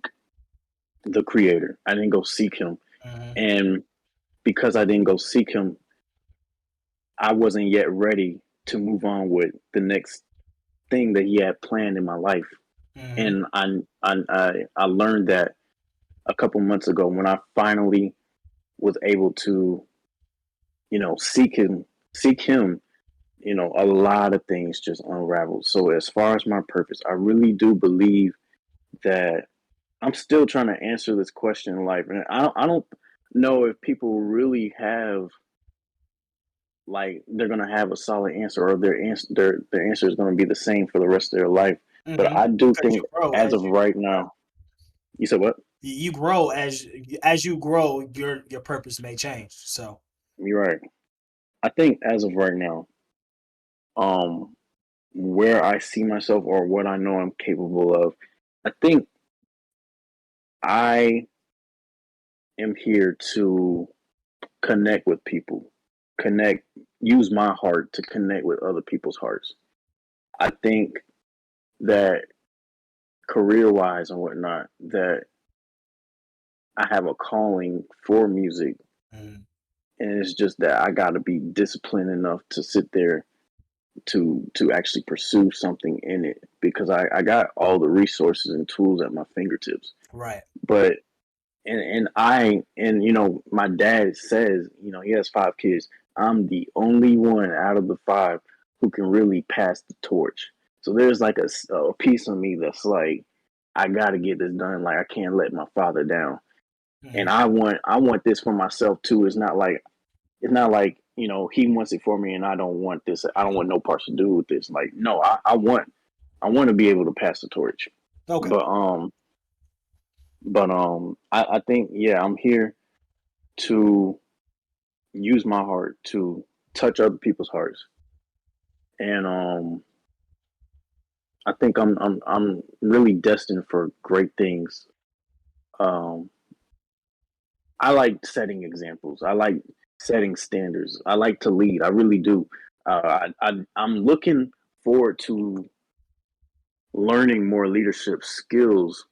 the creator. I didn't go seek him. Mm-hmm. And because I didn't go seek him, I wasn't yet ready to move on with the next thing that he had planned in my life. Mm-hmm. And I learned that a couple months ago when I finally was able to, seek him, a lot of things just unraveled. So as far as my purpose, I really do believe that I'm still trying to answer this question in life, and I don't know if people really have, like, they're gonna have a solid answer, or their answer is gonna be the same for the rest of their life. But Mm-hmm. I do Because you think, grow as as of right grow. now, you said what? You grow as you grow. Your purpose may change. So. You're right. I think as of right now, um, where I see myself or what I know I'm capable of, I think I am here to connect with people, connect, use my heart to connect with other people's hearts. I think that career wise and whatnot, that I have a calling for music, Mm-hmm. and it's just that I got to be disciplined enough to sit there to actually pursue something in it, because I got all the resources and tools at my fingertips. Right. But and my dad says, he has 5 kids. I'm the only one out of the 5 who can really pass the torch. So there's like a piece of me that's like, I got to get this done. Like, I can't let my father down. And Mm-hmm. I want this for myself too. It's not like he wants it for me and I don't want this. I don't want no parts to do with this. Like, no, I want to be able to pass the torch. Okay. But I think, yeah, I'm here to use my heart to touch other people's hearts. And I think I'm really destined for great things. Um I like setting examples. I like setting standards. I like to lead. I really do. I'm looking forward to learning more leadership skills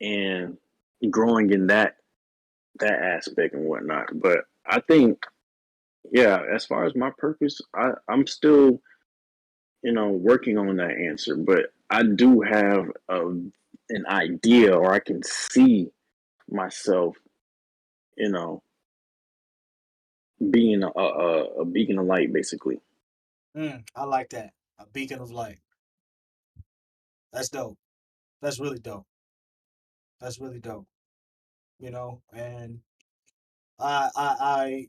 and growing in that aspect and whatnot. But I think, yeah, as far as my purpose, I'm still, working on that answer. But I do have an idea, or I can see myself, you know, being a beacon of light, basically. I like that. A beacon of light. That's dope. That's really dope. That's really dope. And I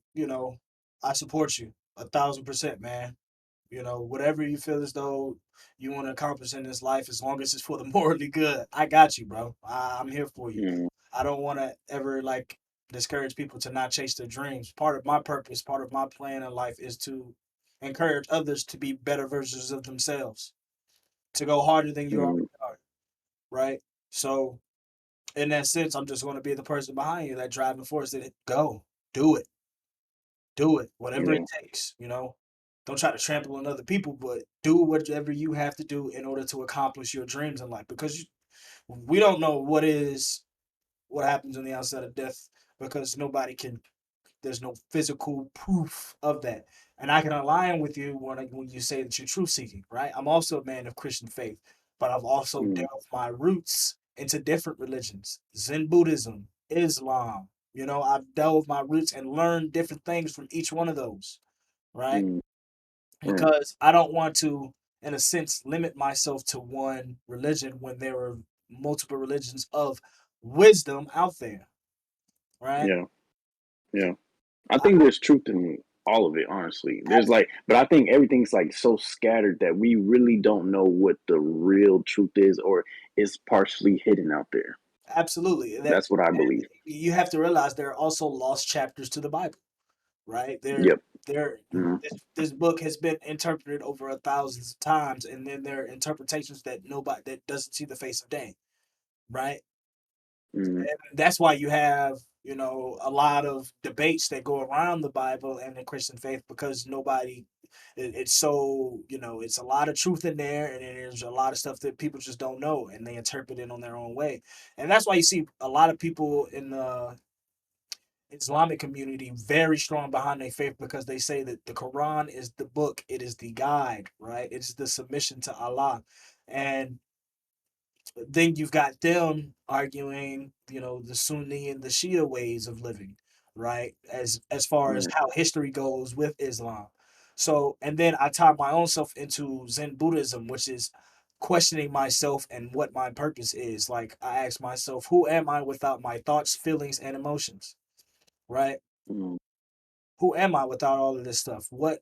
support you 1,000%, man. Whatever you feel as though you want to accomplish in this life, as long as it's for the morally good, I got you, bro. I'm here for you. Mm, I don't want to ever like discourage people to not chase their dreams. Part of my purpose, part of my plan in life is to encourage others to be better versions of themselves, to go harder than you mm, already are, right? So, in that sense, I'm just going to be the person behind you, that driving force that go, do it, do it, whatever it yeah. takes. Don't try to trample on other people, but do whatever you have to do in order to accomplish your dreams in life. Because we don't know what happens on the outside of death, because nobody can There's no physical proof of that. And I can align with you when you say that you're truth seeking, right? I'm also a man of Christian faith, but I've also mm, delved my roots into different religions, Zen Buddhism, Islam. I've delved my roots and learned different things from each one of those, right? mm, right. Because I don't want to, in a sense, limit myself to one religion when there are multiple religions of wisdom out there, right? Yeah, yeah. I I, think there's truth in all of it, honestly. There's abs- like, but I think everything's like so scattered that we really don't know what the real truth is, or it's partially hidden out there. Absolutely. That's what I believe. You have to realize there are also lost chapters to the Bible, right? Yep. There. Mm, This book has been interpreted over a thousands of times, and then there are interpretations that doesn't see the face of day, right? mm, And that's why you have a lot of debates that go around the Bible and the Christian faith because it's so it's a lot of truth in there, and then there's a lot of stuff that people just don't know and they interpret it on their own way. And that's why you see a lot of people in the Islamic community very strong behind their faith because they say that the Quran is the book, it is the guide, right? It's the submission to Allah. And then you've got them arguing, the Sunni and the Shia ways of living, right? As far as right. how history goes with Islam. So, and then I tie my own self into Zen Buddhism, which is questioning myself and what my purpose is. Like I ask myself, who am I without my thoughts, feelings, and emotions? Right? Mm, Who am I without all of this stuff? What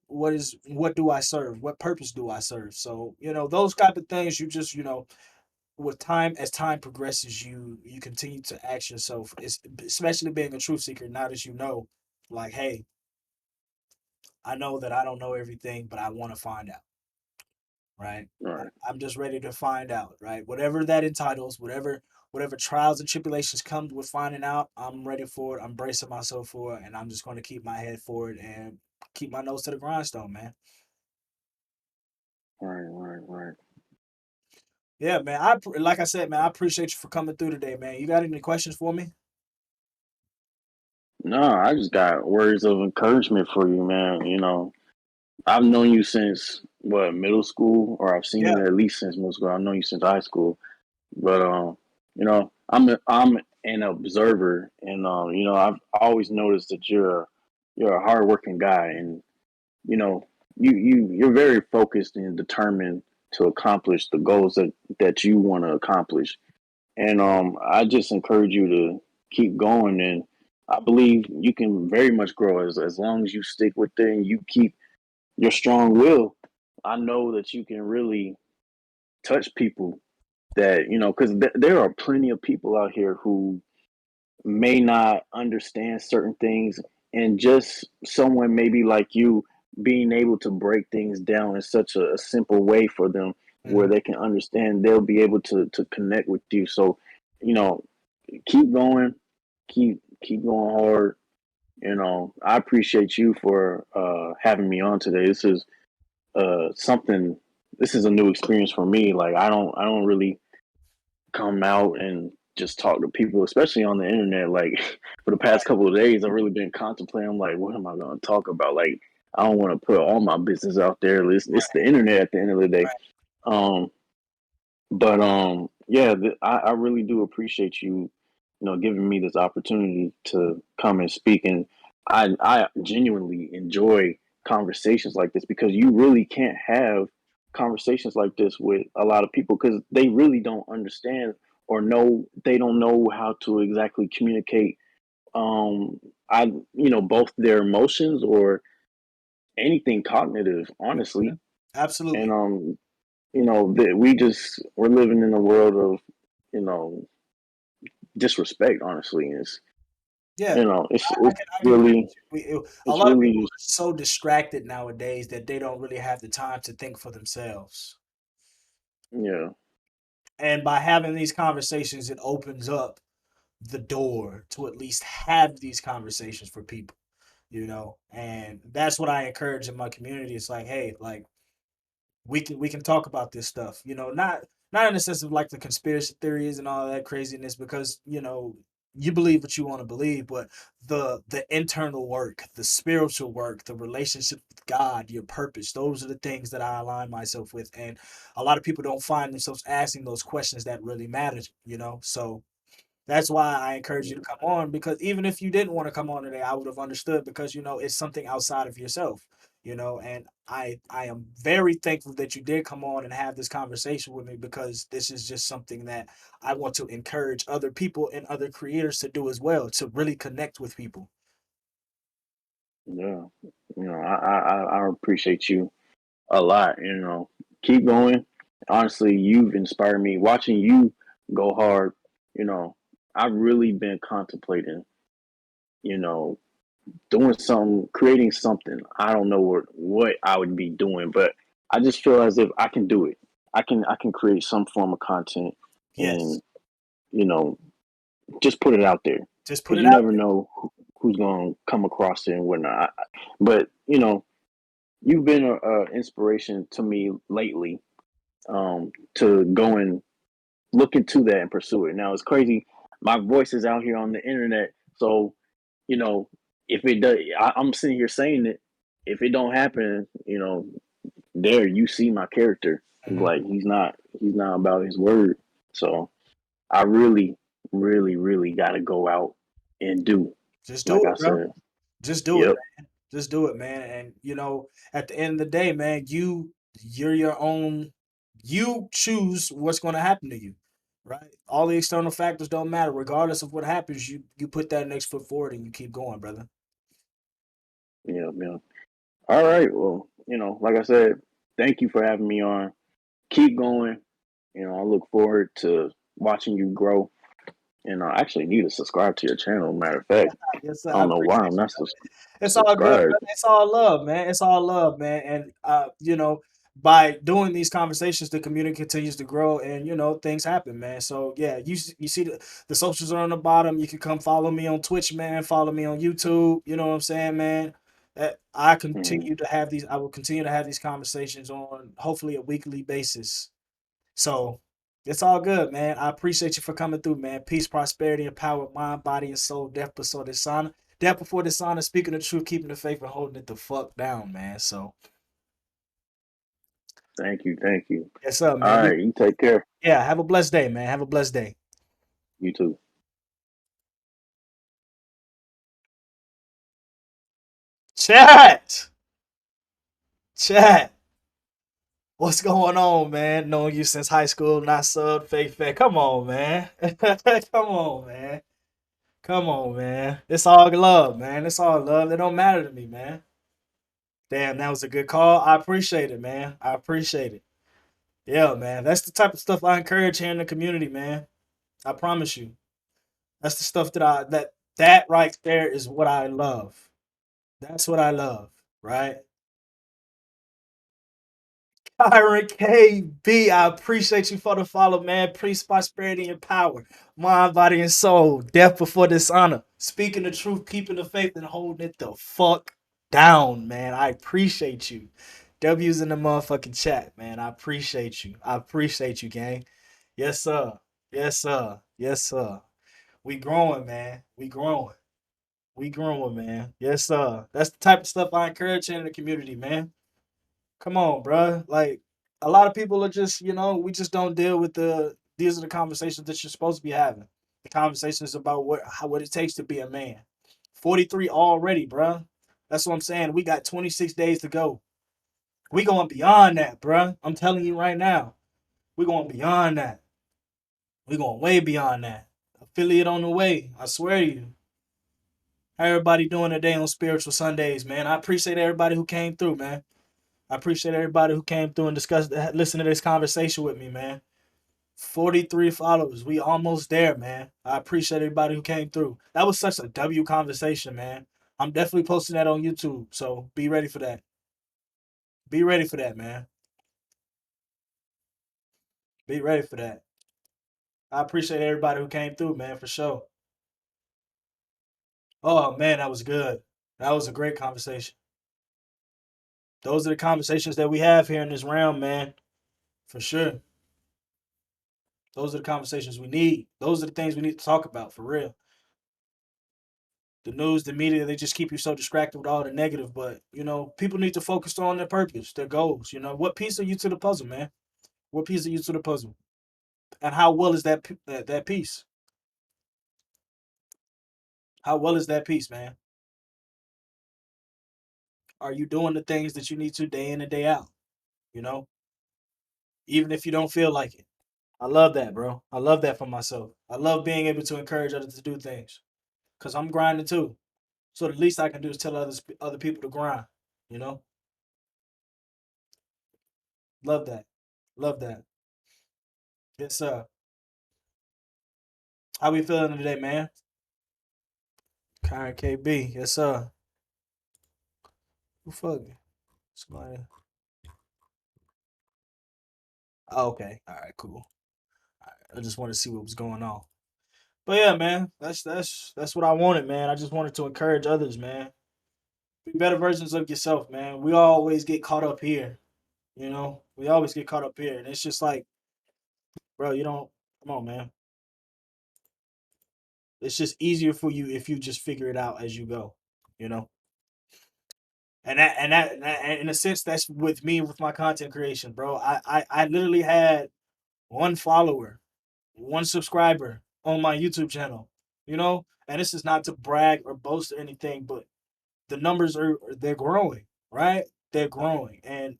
do I serve? What purpose do I serve? So, those type of things you just, with time as time progresses you continue to ask yourself, especially being a truth seeker now that like, hey, I know that I don't know everything, but I want to find out, right? right. I'm just ready to find out, right? Whatever that entitles, whatever trials and tribulations come with finding out, I'm ready for it. I'm bracing myself for it, and I'm just going to keep my head forward and keep my nose to the grindstone, man. Right. Right. Right. Yeah, man. Like I said, man, I appreciate you for coming through today, man. You got any questions for me? No, I just got words of encouragement for you, man. I've known you since what, middle school, or I've seen Yeah. you at least since middle school. I've known you since high school. But I'm an observer, and I've always noticed that you're a hardworking guy, and you know you're very focused and determined to accomplish the goals that you want to accomplish. And I just encourage you to keep going, and I believe you can very much grow as long as you stick with it and you keep your strong will. I know that you can really touch people that because there are plenty of people out here who may not understand certain things, and just someone maybe like you being able to break things down in such a simple way for them where Mhm. they can understand, they'll be able to connect with you. So you know keep going, keep going hard. I appreciate you for having me on today. This is something this is a new experience for me. Like I don't really come out and just talk to people, especially on the internet. Like for the past couple of days, I've really been contemplating. I'm like, what am I going to talk about? Like, I don't want to put all my business out there. It's the internet at the end of the day. Right. Um, but yeah, I really do appreciate you, giving me this opportunity to come and speak. And I genuinely enjoy conversations like this because you really can't have conversations like this with a lot of people because they really don't understand or know they don't know how to exactly communicate. I both their emotions or anything cognitive, honestly. And Absolutely. that we're living in a world of you know disrespect, honestly. And it's Yeah. I can agree really with you. A it's lot of really people are just so distracted nowadays that they don't really have the time to think for themselves. yeah. And by having these conversations, it opens up the door to at least have these conversations for people, And that's what I encourage in my community. It's like, hey, like we can talk about this stuff, not in the sense of like the conspiracy theories and all that craziness, because you believe what you want to believe, but the internal work, the spiritual work, the relationship with God, your purpose, those are the things that I align myself with. And a lot of people don't find themselves asking those questions that really matter, you know. So that's why I encourage you to come on, because even if you didn't want to come on today, I would have understood, because it's something outside of yourself, and I am very thankful that you did come on and have this conversation with me, because this is just something that I want to encourage other people and other creators to do as well, to really connect with people. Yeah, I appreciate you a lot. Keep going. Honestly, you've inspired me. Watching you go hard, you know, I've really been contemplating, you know, doing something, creating something. I don't know what I would be doing, but I just feel as if I can do it. I can create some form of content Yes, and you know just put it out there just put because it you out never know who's going to come across it and whatnot. But you've been a inspiration to me lately to go and look into that and pursue it. Now it's crazy. My voice is out here on the internet, so you know if it does, I'm sitting here saying it. If it don't happen, there you see my character. there. Mhm. Like he's not about his word. So I really, really, really got to go out and do. Just Like do I it, bro. said, Just do it, yep, man. Just do it, man. And at the end of the day, man, you're your own. You choose what's going to happen to you, right? All the external factors don't matter. Regardless of what happens, you put that next foot forward and you keep going, brother. yeah, yeah. All right. Well, like I said, thank you for having me on. Keep going. I look forward to watching you grow. And I actually need to subscribe to your channel. Matter of fact, Yes, sir. I I don't know why appreciate I'm you. not It's all good, subscribed. brother. It's all love, man. It's all love, man. And by doing these conversations, the community continues to grow, and things happen, man. So yeah, you see the socials are on the bottom. You can come follow me on Twitch, man. Follow me on YouTube. You know what I'm saying, man. Mhm. I will continue to have these conversations on hopefully a weekly basis. So it's all good, man. I appreciate you for coming through, man. Peace, prosperity, and power, mind, body, and soul. Death before dishonor. Death before dishonor. Speaking the truth, keeping the faith, and holding it the fuck down, man. So Thank you. Thank you. yes, up, All man. right. You take care. Yeah. Have a blessed day, man. Have a blessed day. You too. Chat, chat. What's going on, man? Knowing you since high school, not sub, fake, fake. Come on, man. Come on, man. Come on, man. It's all love, man. It's all love. It don't matter to me, man. Damn, that was a good call. I appreciate it, man. I appreciate it. Yeah, man. That's the type of stuff I encourage here in the community, man. I promise you. That's the stuff that right there is what I love. That's what I love, right? Kyron KB, I appreciate you for the follow, man. Peace, prosperity, and power. Mind, body, and soul. Death before dishonor. Speaking the truth, keeping the faith, and holding it the fuck down, man. I appreciate you. W's in the motherfucking chat, man. I appreciate you. I appreciate you, gang. Yes, sir. Yes, sir. Yes, sir. We growing, man. We growing. We growing, man. Yes, sir. That's the type of stuff I encourage in the community, man. Come on, bruh. Like a lot of people are just, we just don't deal with these are the conversations that you're supposed to be having. The conversations about what it takes to be a man. 43 already, bruh. That's what I'm saying. We got 26 days to go. We going beyond that, bruh. I'm telling you right now. We going beyond that. We going way beyond that. Affiliate on the way. I swear to you. How everybody doing today on Spiritual Sundays, man? I appreciate everybody who came through, man. I appreciate everybody who came through and listen to this conversation with me, man. 43 followers. We almost there, man. I appreciate everybody who came through. That was such a W conversation, man. I'm definitely posting that on YouTube, so be ready for that. Be ready for that, man. Be ready for that. I appreciate everybody who came through, man, for sure. Oh, man, that was good. That was a great conversation. Those are the conversations that we have here in this realm, man, for sure. Those are the conversations we need. Those are the things we need to talk about, for real. The news, the media, they just keep you so distracted with all the negative. But people need to focus on their purpose, their goals. What piece are you to the puzzle, man? What piece are you to the puzzle? And how well is that piece? How well is that piece, man? Are you doing the things that you need to day in and day out? You know, even if you don't feel like it. I love that, bro. I love that for myself. I love being able to encourage others to do things because I'm grinding too. So the least I can do is tell other people to grind. You know, love that, love that. It's how we feeling today, man? Karen KB, yes who fucking somebody? Oh, okay, all right, cool. All right. I just wanted to see what was going on. But yeah, man, that's what I wanted, man. I just wanted to encourage others, man. Be better versions of yourself, man. We always get caught up here, We always get caught up here, and it's just like, bro, you don't. Come on, man. It's just easier for you if you just figure it out as you go, you know. And in a sense, that's with me with my content creation, bro. I literally had one follower, one subscriber on my YouTube channel, And this is not to brag or boast or anything, but the numbers they're growing, right? They're growing, and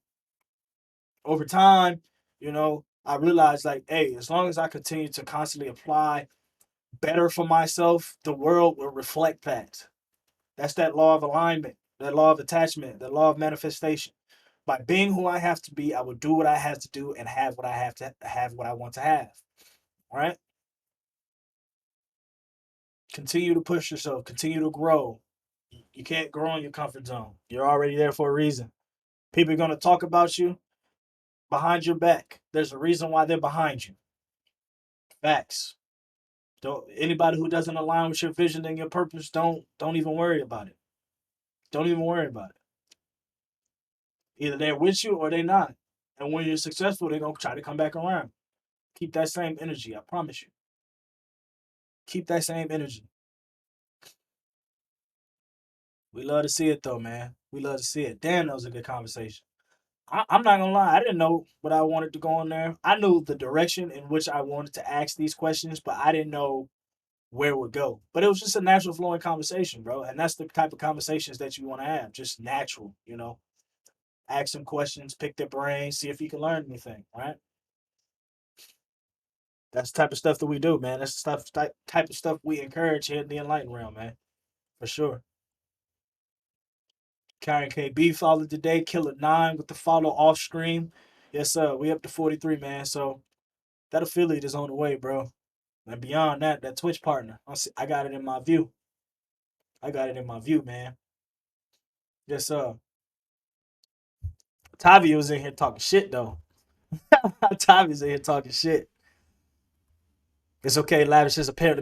over time, I realized like, hey, as long as I continue to constantly apply better for myself, the world will reflect that. That's that law of alignment, that law of attachment, that law of manifestation. By being who I have to be, I will do what I have to do and have what I have to have, what I want to have. Right? Continue to push yourself, continue to grow. You can't grow in your comfort zone. You're already there for a reason. People are going to talk about you behind your back. There's a reason why they're behind you. Facts. Don't anybody who doesn't align with your vision and your purpose, don't even worry about it. Don't even worry about it. Either they're with you or they're not. And when you're successful, they're gonna try to come back around. Keep that same energy. I promise you. Keep that same energy. We love to see it though, man. We love to see it. Damn, that was a good conversation. I'm not gonna lie. I didn't know what I wanted to go on there. I knew the direction in which I wanted to ask these questions, but I didn't know where it would go. But it was just a natural flowing conversation, bro. And that's the type of conversations that you want to have. Just natural. Ask some questions, pick their brain, see if you can learn anything, right? That's the type of stuff that we do, man. That's the type of stuff we encourage here in the enlightened realm, man. For sure. Karen KB followed today. Killer 9 with the follow off stream. Yes, sir. We up to 43, man. So that affiliate is on the way, bro. And beyond that, that Twitch partner, I got it in my view. I got it in my view, man. Yes, sir. Tavi was in here talking shit, though. Tavi's in here talking shit. It's okay, Lavish is apparently